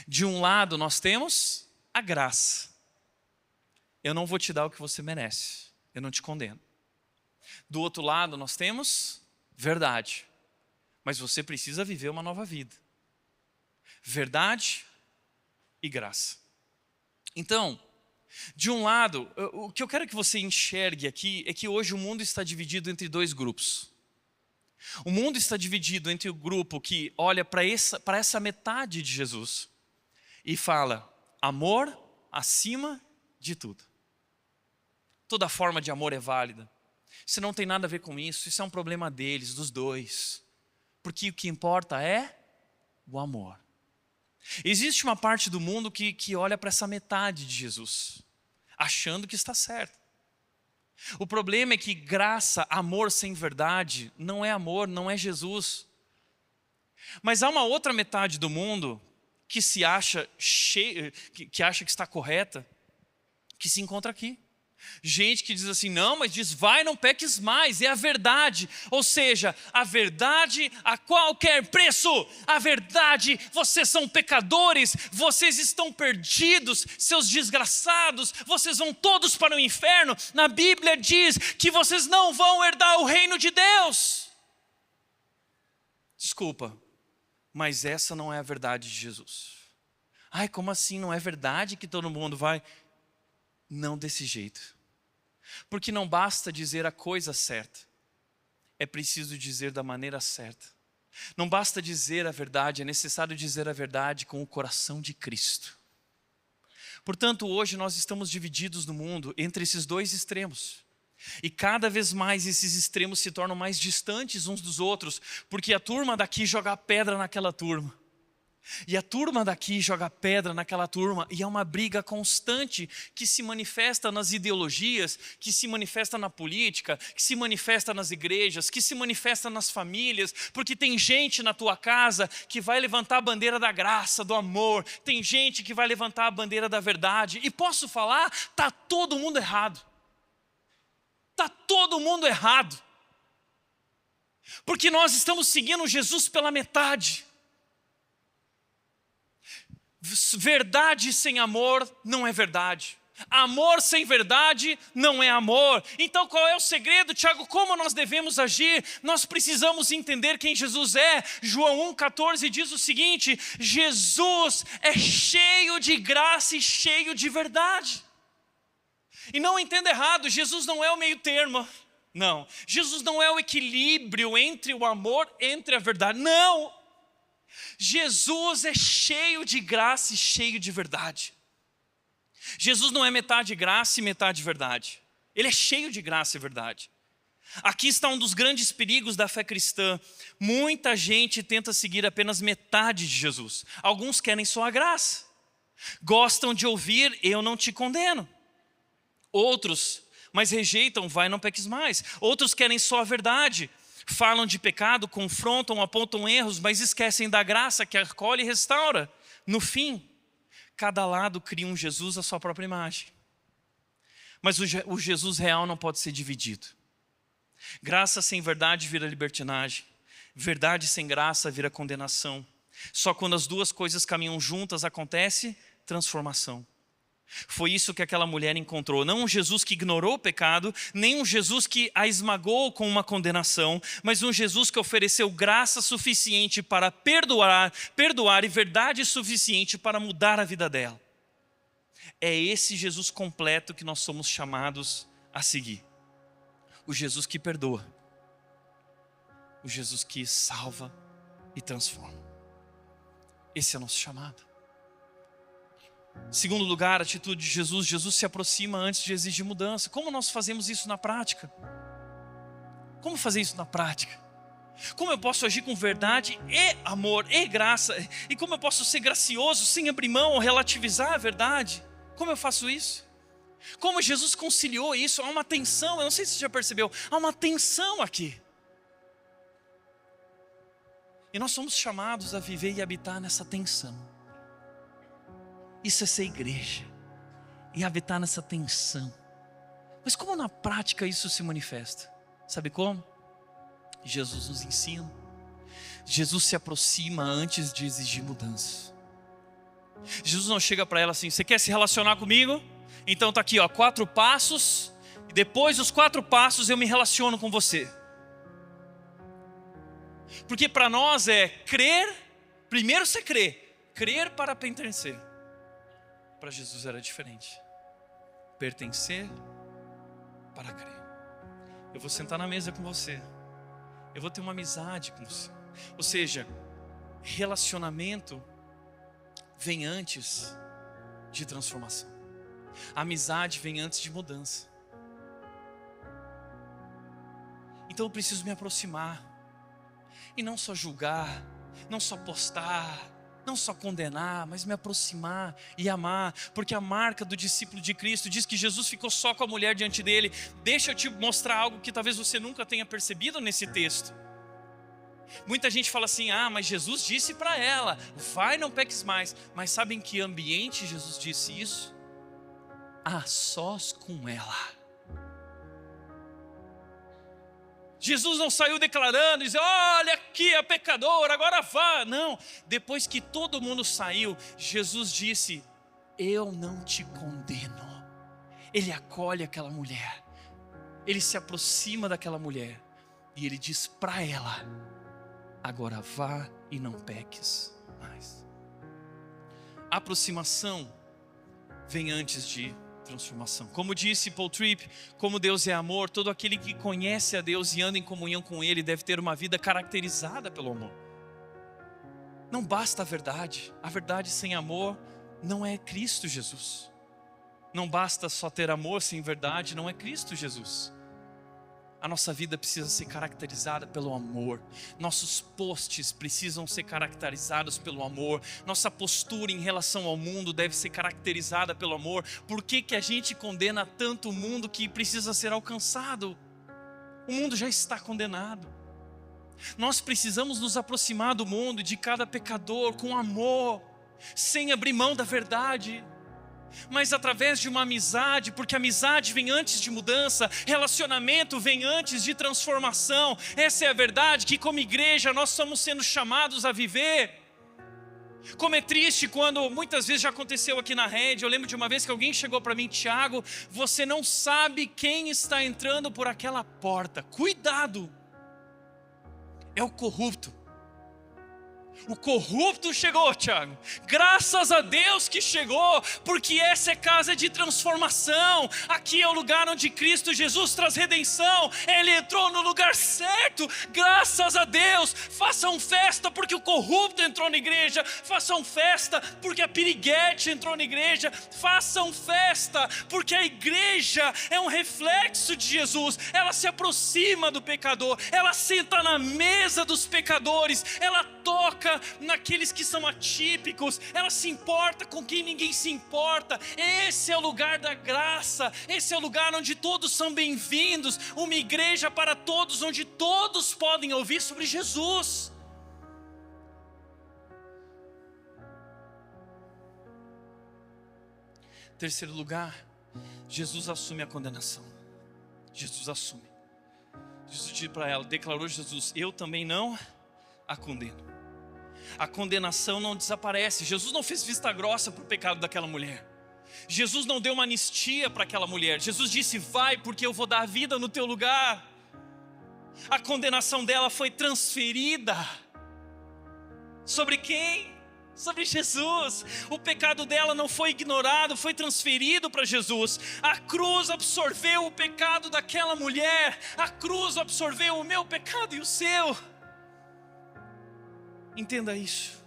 De um lado nós temos a graça. Eu não vou te dar o que você merece. Eu não te condeno. Do outro lado nós temos verdade. Mas você precisa viver uma nova vida. Verdade e graça. Então, de um lado, o que eu quero que você enxergue aqui é que hoje o mundo está dividido entre dois grupos. O mundo está dividido entre o grupo que olha para essa metade de Jesus e fala: amor acima de tudo. Toda forma de amor é válida. Isso não tem nada a ver com isso. Isso é um problema deles, dos dois. Porque o que importa é o amor. Existe uma parte do mundo que olha para essa metade de Jesus, achando que está certo. O problema é que graça, amor sem verdade, não é amor, não é Jesus. Mas há uma outra metade do mundo que se acha que acha que está correta, que se encontra aqui. Gente que diz assim: não, mas diz vai, não peques mais, é a verdade. Ou seja, a verdade a qualquer preço. A verdade, vocês são pecadores, vocês estão perdidos, seus desgraçados, vocês vão todos para o inferno. Na Bíblia diz que vocês não vão herdar o reino de Deus. Desculpa, mas essa não é a verdade de Jesus. Ai, como assim não é verdade que todo mundo vai? Não desse jeito. Porque não basta dizer a coisa certa. É preciso dizer da maneira certa. Não basta dizer a verdade, é necessário dizer a verdade com o coração de Cristo. Portanto, hoje nós estamos divididos no mundo entre esses dois extremos. E cada vez mais esses extremos se tornam mais distantes uns dos outros, porque a turma daqui joga pedra naquela turma. E a turma daqui joga pedra naquela turma, e é uma briga constante que se manifesta nas ideologias, que se manifesta na política, que se manifesta nas igrejas, que se manifesta nas famílias, porque tem gente na tua casa que vai levantar a bandeira da graça, do amor, tem gente que vai levantar a bandeira da verdade, e posso falar, está todo mundo errado. Está todo mundo errado. Porque nós estamos seguindo Jesus pela metade. Verdade sem amor não é verdade. Amor sem verdade não é amor. Então qual é o segredo, Tiago? Como nós devemos agir? Nós precisamos entender quem Jesus é. João 1,14 diz o seguinte: Jesus é cheio de graça e cheio de verdade. E não entenda errado, Jesus não é o meio termo. Não, Jesus não é o equilíbrio entre o amor, entre a verdade. Não! Jesus é cheio de graça e cheio de verdade. Jesus não é metade graça e metade verdade. Ele é cheio de graça e verdade. Aqui está um dos grandes perigos da fé cristã. Muita gente tenta seguir apenas metade de Jesus. Alguns querem só a graça. Gostam de ouvir: eu não te condeno. Outros, mas rejeitam: vai, não peques mais. Outros querem só a verdade. Falam de pecado, confrontam, apontam erros, mas esquecem da graça que acolhe e restaura. No fim, cada lado cria um Jesus à sua própria imagem. Mas o Jesus real não pode ser dividido. Graça sem verdade vira libertinagem. Verdade sem graça vira condenação. Só quando as duas coisas caminham juntas acontece transformação. Foi isso que aquela mulher encontrou. Não um Jesus que ignorou o pecado, nem um Jesus que a esmagou com uma condenação, mas um Jesus que ofereceu graça suficiente para perdoar e verdade suficiente para mudar a vida dela. É esse Jesus completo que nós somos chamados a seguir. O Jesus que perdoa. O Jesus que salva e transforma. Esse é o nosso chamado. Segundo lugar, a atitude de Jesus. Jesus se aproxima antes de exigir mudança. Como nós fazemos isso na prática? Como fazer isso na prática? Como eu posso agir com verdade e amor e graça? E como eu posso ser gracioso sem abrir mão ou relativizar a verdade? Como eu faço isso? Como Jesus conciliou isso? Há uma tensão, eu não sei se você já percebeu, há uma tensão aqui. E nós somos chamados a viver e habitar nessa tensão. Isso é ser igreja, e habitar nessa tensão. Mas como na prática isso se manifesta? Sabe como? Jesus nos ensina. Jesus se aproxima antes de exigir mudança. Jesus não chega para ela assim: você quer se relacionar comigo? Então tá aqui, 4 passos, e depois dos 4 passos eu me relaciono com você. Porque para nós é crer, primeiro você crê, crer para pertencer. Para Jesus era diferente. Pertencer para crer. Eu vou sentar na mesa com você. Eu vou ter uma amizade com você. Ou seja, relacionamento vem antes de transformação. A amizade vem antes de mudança. Então eu preciso me aproximar. E não só julgar, não só postar, não só condenar, mas me aproximar e amar. Porque a marca do discípulo de Cristo diz que Jesus ficou só com a mulher diante dele. Deixa eu te mostrar algo que talvez você nunca tenha percebido nesse texto. Muita gente fala assim: mas Jesus disse para ela, vai, não peques mais. Mas sabe em que ambiente Jesus disse isso? A sós com ela. Jesus não saiu declarando, dizendo: olha aqui a pecadora, agora vá. Não, depois que todo mundo saiu, Jesus disse: eu não te condeno. Ele acolhe aquela mulher, ele se aproxima daquela mulher e ele diz para ela: agora vá e não peques mais. A aproximação vem antes de transformação. Como disse Paul Tripp, como Deus é amor, todo aquele que conhece a Deus e anda em comunhão com Ele deve ter uma vida caracterizada pelo amor. Não basta a verdade sem amor não é Cristo Jesus. Não basta só ter amor sem verdade, não é Cristo Jesus. A nossa vida precisa ser caracterizada pelo amor. Nossos posts precisam ser caracterizados pelo amor. Nossa postura em relação ao mundo deve ser caracterizada pelo amor. Por que que a gente condena tanto o mundo que precisa ser alcançado? O mundo já está condenado. Nós precisamos nos aproximar do mundo, de cada pecador, com amor, sem abrir mão da verdade, mas através de uma amizade, porque amizade vem antes de mudança, relacionamento vem antes de transformação. Essa é a verdade que como igreja nós estamos sendo chamados a viver. Como é triste quando, muitas vezes já aconteceu aqui na rede, eu lembro de uma vez que alguém chegou para mim: Tiago, você não sabe quem está entrando por aquela porta, cuidado, é o corrupto. O corrupto chegou, Tiago. Graças a Deus que chegou, porque essa é casa de transformação. Aqui é o lugar onde Cristo Jesus traz redenção. Ele entrou no lugar certo. Graças a Deus. Façam festa porque o corrupto entrou na igreja. Façam festa porque a piriguete entrou na igreja. Façam festa porque a igreja é um reflexo de Jesus. Ela se aproxima do pecador. Ela senta na mesa dos pecadores. Ela toca naqueles que são atípicos, ela se importa com quem ninguém se importa. Esse é o lugar da graça, esse é o lugar onde todos são bem-vindos, uma igreja para todos, onde todos podem ouvir sobre Jesus. Terceiro lugar, Jesus assume a condenação. Jesus assume. Jesus disse para ela, declarou Jesus: eu também não a condeno. A condenação não desaparece. Jesus não fez vista grossa para o pecado daquela mulher. Jesus não deu uma anistia para aquela mulher. Jesus disse: vai, porque eu vou dar a vida no teu lugar. A condenação dela foi transferida. Sobre quem? Sobre Jesus. O pecado dela não foi ignorado, foi transferido para Jesus. A cruz absorveu o pecado daquela mulher. A cruz absorveu o meu pecado e o seu. Entenda isso.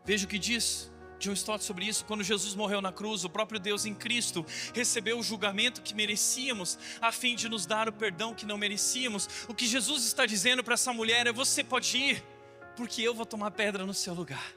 Veja o que diz John Stott sobre isso. Quando Jesus morreu na cruz, o próprio Deus em Cristo recebeu o julgamento que merecíamos, a fim de nos dar o perdão que não merecíamos. O que Jesus está dizendo para essa mulher é: você pode ir, porque eu vou tomar pedra no seu lugar.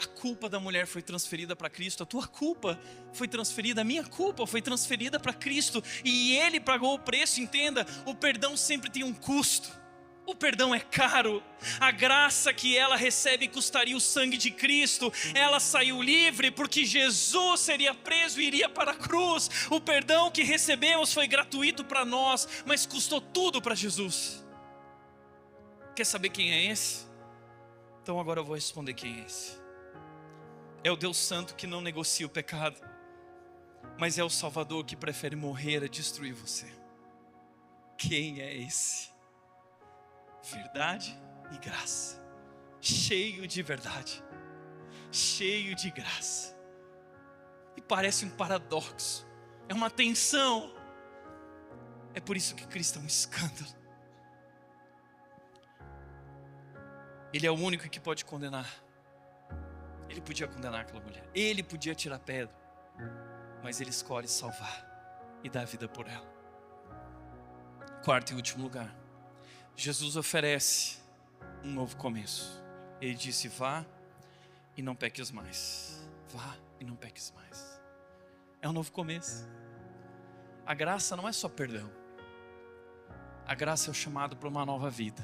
A culpa da mulher foi transferida para Cristo. A tua culpa foi transferida, a minha culpa foi transferida para Cristo. E Ele pagou o preço. Entenda, o perdão sempre tem um custo. O perdão é caro. A graça que ela recebe custaria o sangue de Cristo. Ela saiu livre porque Jesus seria preso e iria para a cruz. O perdão que recebemos foi gratuito para nós, mas custou tudo para Jesus. Quer saber quem é esse? Então agora eu vou responder quem é esse. É o Deus Santo que não negocia o pecado, mas é o Salvador que prefere morrer a destruir você. Quem é esse? Verdade e graça, cheio de verdade, cheio de graça. E parece um paradoxo, é uma tensão. É por isso que Cristo é um escândalo. Ele é o único que pode condenar. Ele podia condenar aquela mulher, ele podia tirar pedra, mas ele escolhe salvar e dar a vida por ela. Quarto e último lugar, Jesus oferece um novo começo. Ele disse: vá e não peques mais. Vá e não peques mais. É um novo começo. A graça não é só perdão. A graça é o chamado para uma nova vida,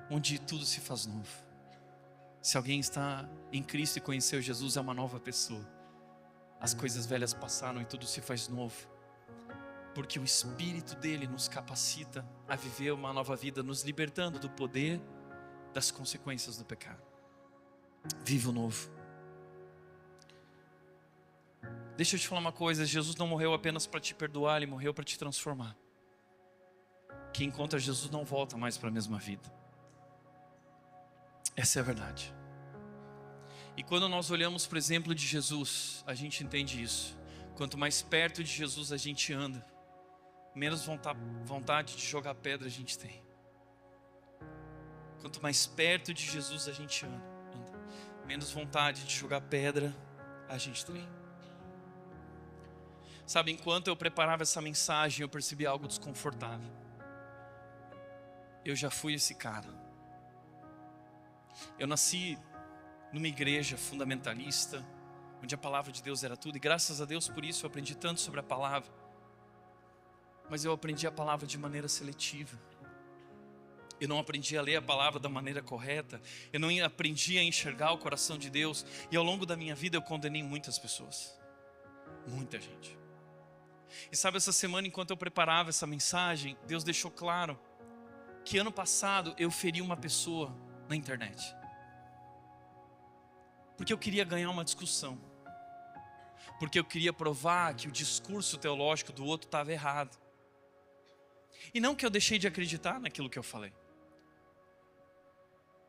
onde tudo se faz novo. Se alguém está em Cristo e conheceu Jesus, é uma nova pessoa. As coisas velhas passaram e tudo se faz novo, porque o Espírito dele nos capacita a viver uma nova vida, nos libertando do poder das consequências do pecado. Viva o novo. Deixa eu te falar uma coisa, Jesus não morreu apenas para te perdoar, ele morreu para te transformar. Quem encontra Jesus não volta mais para a mesma vida. Essa é a verdade. E quando nós olhamos para o exemplo de Jesus, a gente entende isso. Quanto mais perto de Jesus a gente anda, menos vontade de jogar pedra a gente tem. Quanto mais perto de Jesus a gente anda, menos vontade de jogar pedra a gente tem. Sabe, enquanto eu preparava essa mensagem, eu percebi algo desconfortável. Eu já fui esse cara. Eu nasci numa igreja fundamentalista, onde a palavra de Deus era tudo, e graças a Deus por isso eu aprendi tanto sobre a palavra. Mas eu aprendi a palavra de maneira seletiva. Eu não aprendi a ler a palavra da maneira correta. Eu não aprendi a enxergar o coração de Deus. E ao longo da minha vida eu condenei muitas pessoas. Muita gente. E sabe, essa semana, enquanto eu preparava essa mensagem, Deus deixou claro que ano passado eu feri uma pessoa na internet, porque eu queria ganhar uma discussão, porque eu queria provar que o discurso teológico do outro estava errado. E não que eu deixei de acreditar naquilo que eu falei,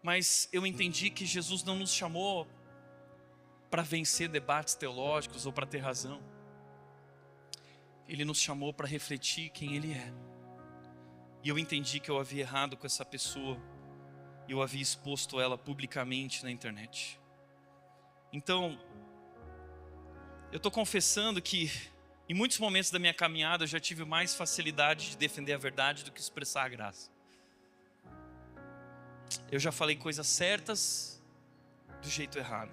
mas eu entendi que Jesus não nos chamou para vencer debates teológicos ou para ter razão. Ele nos chamou para refletir quem Ele é. E eu entendi que eu havia errado com essa pessoa. Eu havia exposto ela publicamente na internet. Então, eu estou confessando que em muitos momentos da minha caminhada eu já tive mais facilidade de defender a verdade do que expressar a graça. Eu já falei coisas certas do jeito errado.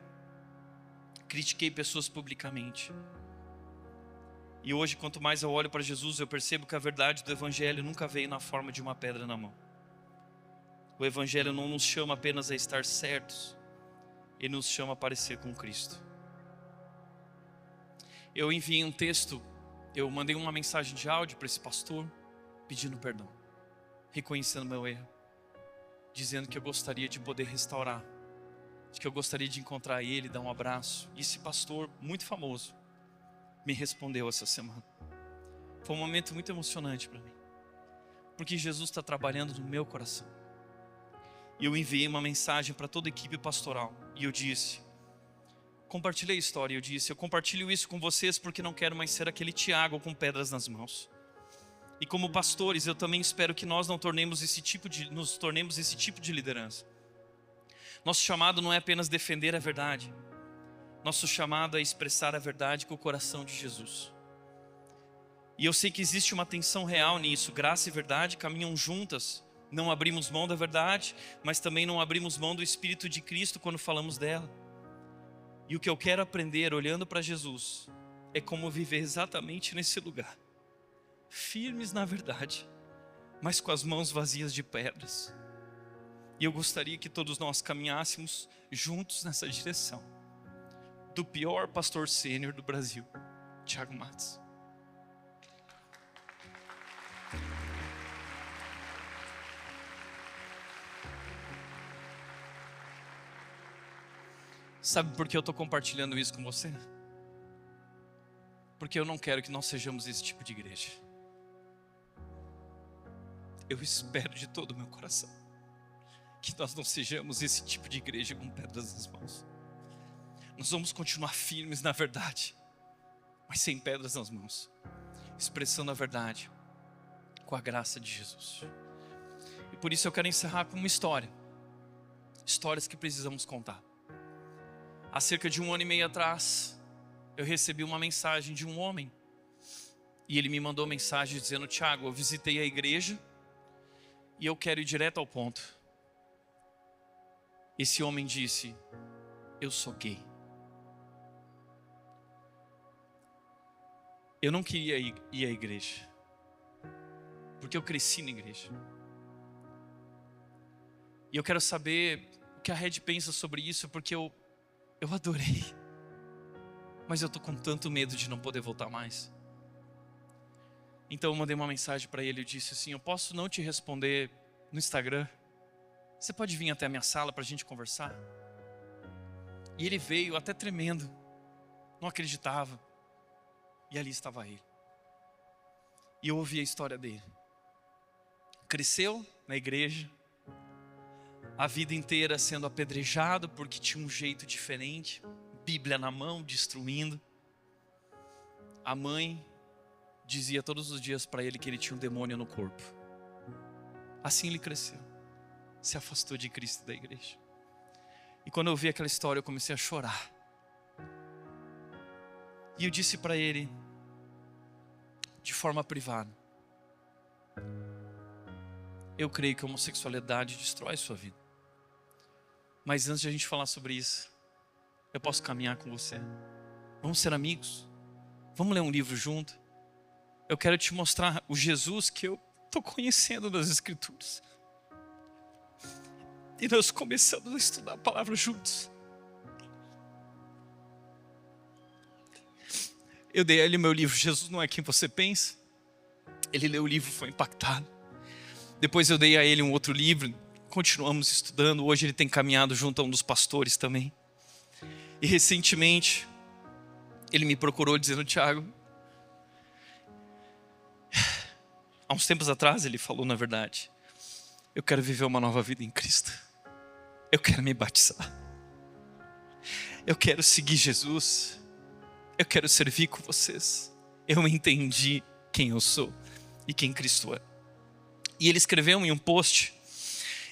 Critiquei pessoas publicamente. E hoje, quanto mais eu olho para Jesus, eu percebo que a verdade do Evangelho nunca veio na forma de uma pedra na mão. O Evangelho não nos chama apenas a estar certos, ele nos chama a parecer com Cristo. Eu enviei um texto, eu mandei uma mensagem de áudio para esse pastor, pedindo perdão, reconhecendo meu erro, dizendo que eu gostaria de poder restaurar, de que eu gostaria de encontrar ele, dar um abraço. E esse pastor, muito famoso, me respondeu essa semana. Foi um momento muito emocionante para mim, porque Jesus está trabalhando no meu coração. E eu enviei uma mensagem para toda a equipe pastoral, e eu disse, compartilhei a história, eu compartilho isso com vocês porque não quero mais ser aquele Tiago com pedras nas mãos. E como pastores, eu também espero que nós nos tornemos esse tipo de liderança. Nosso chamado não é apenas defender a verdade. Nosso chamado é expressar a verdade com o coração de Jesus. E eu sei que existe uma tensão real nisso. Graça e verdade caminham juntas. Não abrimos mão da verdade, mas também não abrimos mão do Espírito de Cristo quando falamos dela. E o que eu quero aprender olhando para Jesus é como viver exatamente nesse lugar. Firmes na verdade, mas com as mãos vazias de pedras. E eu gostaria que todos nós caminhássemos juntos nessa direção. Do pior pastor sênior do Brasil, Thiago Matos. Sabe por que eu estou compartilhando isso com você? Porque eu não quero que nós sejamos esse tipo de igreja. Eu espero de todo o meu coração que nós não sejamos esse tipo de igreja com pedras nas mãos. Nós vamos continuar firmes na verdade, mas sem pedras nas mãos, expressando a verdade com a graça de Jesus. E por isso eu quero encerrar com uma história. Histórias que precisamos contar. Há cerca de 1 ano e meio atrás, eu recebi uma mensagem de um homem. E ele me mandou mensagem dizendo: Tiago, eu visitei a igreja e eu quero ir direto ao ponto. Esse homem disse: eu sou gay. Eu não queria ir à igreja, porque eu cresci na igreja. E eu quero saber o que a Red pensa sobre isso, porque eu adorei. Mas eu estou com tanto medo de não poder voltar mais. Então eu mandei uma mensagem para ele, eu disse assim: eu posso não te responder no Instagram? Você pode vir até a minha sala para a gente conversar? E ele veio até tremendo, não acreditava. E ali estava ele. E eu ouvi a história dele. Cresceu na igreja, a vida inteira sendo apedrejado porque tinha um jeito diferente, Bíblia na mão, destruindo. A mãe dizia todos os dias para ele que ele tinha um demônio no corpo. Assim ele cresceu, se afastou de Cristo e da igreja. E quando eu ouvi aquela história, eu comecei a chorar. E eu disse para ele, de forma privada: eu creio que a homossexualidade destrói sua vida. Mas antes de a gente falar sobre isso, eu posso caminhar com você? Vamos ser amigos? Vamos ler um livro junto? Eu quero te mostrar o Jesus que eu estou conhecendo nas Escrituras. E nós começamos a estudar a palavra juntos. Eu dei a ele meu livro, Jesus Não É Quem Você Pensa. Ele leu o livro, foi impactado. Depois eu dei a ele um outro livro, continuamos estudando. Hoje ele tem caminhado junto a um dos pastores também. E recentemente, ele me procurou dizendo: Tiago, há uns tempos atrás ele falou, na verdade: eu quero viver uma nova vida em Cristo. Eu quero me batizar. Eu quero seguir Jesus. Eu quero servir com vocês. Eu entendi quem eu sou e quem Cristo é. E ele escreveu em um post: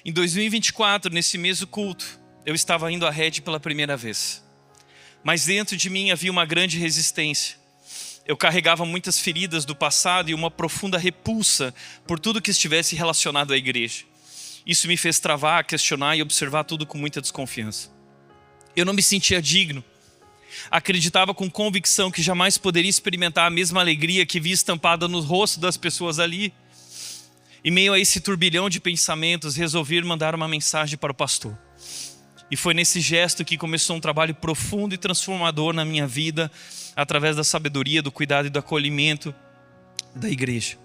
em 2024, nesse mesmo culto, eu estava indo à Red pela primeira vez. Mas dentro de mim havia uma grande resistência. Eu carregava muitas feridas do passado e uma profunda repulsa por tudo que estivesse relacionado à igreja. Isso me fez travar, questionar e observar tudo com muita desconfiança. Eu não me sentia digno. Acreditava com convicção que jamais poderia experimentar a mesma alegria que via estampada no rosto das pessoas ali. Em meio a esse turbilhão de pensamentos, resolvi mandar uma mensagem para o pastor. E foi nesse gesto que começou um trabalho profundo e transformador na minha vida, através da sabedoria, do cuidado e do acolhimento da igreja.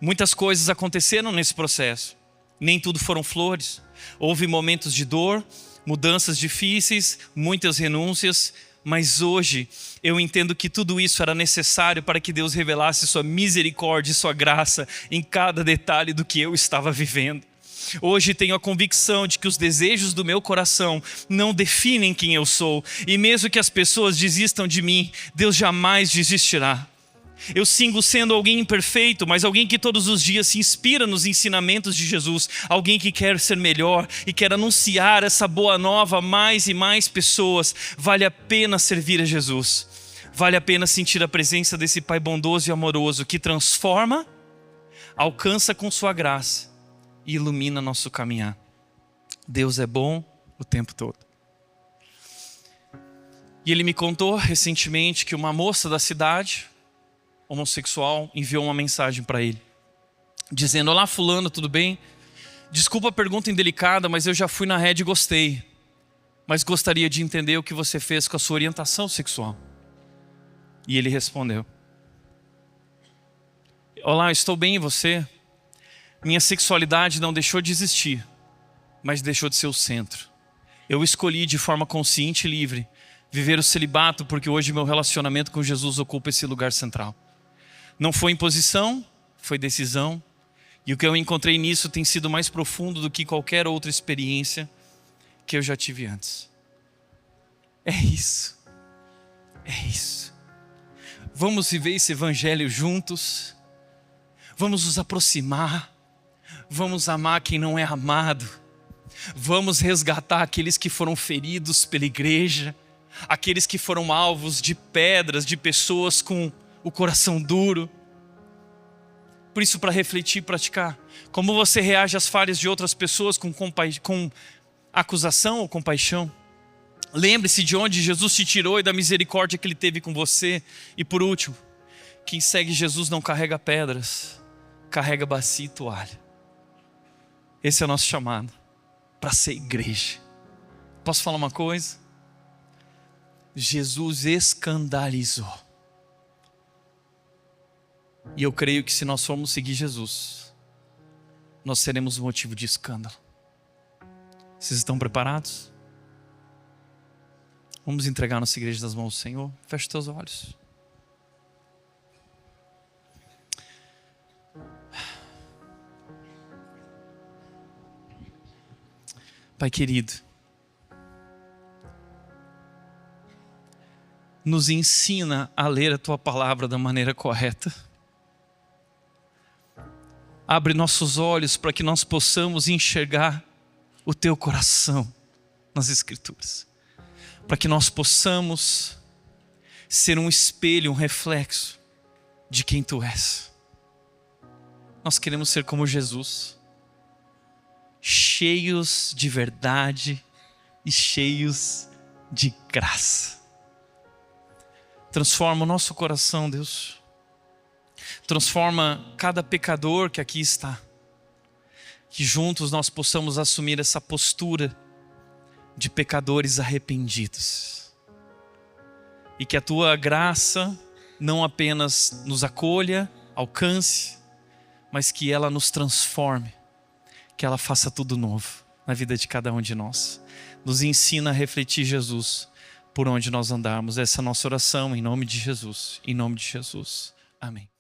Muitas coisas aconteceram nesse processo. Nem tudo foram flores. Houve momentos de dor, mudanças difíceis, muitas renúncias. Mas hoje eu entendo que tudo isso era necessário para que Deus revelasse sua misericórdia e sua graça em cada detalhe do que eu estava vivendo. Hoje tenho a convicção de que os desejos do meu coração não definem quem eu sou. E mesmo que as pessoas desistam de mim, Deus jamais desistirá. Eu sigo sendo alguém imperfeito, mas alguém que todos os dias se inspira nos ensinamentos de Jesus. Alguém que quer ser melhor e quer anunciar essa boa nova a mais e mais pessoas. Vale a pena servir a Jesus. Vale a pena sentir a presença desse Pai bondoso e amoroso que transforma, alcança com sua graça e ilumina nosso caminhar. Deus é bom o tempo todo. E ele me contou recentemente que uma moça da cidade, homossexual, enviou uma mensagem para ele, dizendo: olá fulano, tudo bem? Desculpa a pergunta indelicada, mas eu já fui na Red e gostei. Mas gostaria de entender o que você fez com a sua orientação sexual. E ele respondeu: olá, estou bem, e você? Minha sexualidade não deixou de existir, mas deixou de ser o centro. Eu escolhi de forma consciente e livre viver o celibato porque hoje meu relacionamento com Jesus ocupa esse lugar central. Não foi imposição, foi decisão. E o que eu encontrei nisso tem sido mais profundo do que qualquer outra experiência que eu já tive antes. É isso. É isso. Vamos viver esse evangelho juntos. Vamos nos aproximar. Vamos amar quem não é amado. Vamos resgatar aqueles que foram feridos pela igreja. Aqueles que foram alvos de pedras, de pessoas com o coração duro. Por isso, para refletir e praticar. Como você reage às falhas de outras pessoas com acusação ou compaixão? Lembre-se de onde Jesus te tirou e da misericórdia que Ele teve com você. E por último, quem segue Jesus não carrega pedras, carrega bacia e toalha. Esse é o nosso chamado, para ser igreja. Posso falar uma coisa? Jesus escandalizou. E eu creio que se nós formos seguir Jesus, nós seremos motivo de escândalo. Vocês estão preparados? Vamos entregar nossa igreja nas mãos do Senhor. Feche teus olhos. Pai querido, nos ensina a ler a Tua palavra da maneira correta. Abre nossos olhos para que nós possamos enxergar o Teu coração nas Escrituras. Para que nós possamos ser um espelho, um reflexo de quem Tu és. Nós queremos ser como Jesus, cheios de verdade e cheios de graça. Transforma o nosso coração, Deus. Transforma cada pecador que aqui está. Que juntos nós possamos assumir essa postura de pecadores arrependidos. E que a Tua graça não apenas nos acolha, alcance, mas que ela nos transforme. Que ela faça tudo novo na vida de cada um de nós. Nos ensina a refletir Jesus por onde nós andarmos. Essa é a nossa oração em nome de Jesus. Em nome de Jesus. Amém.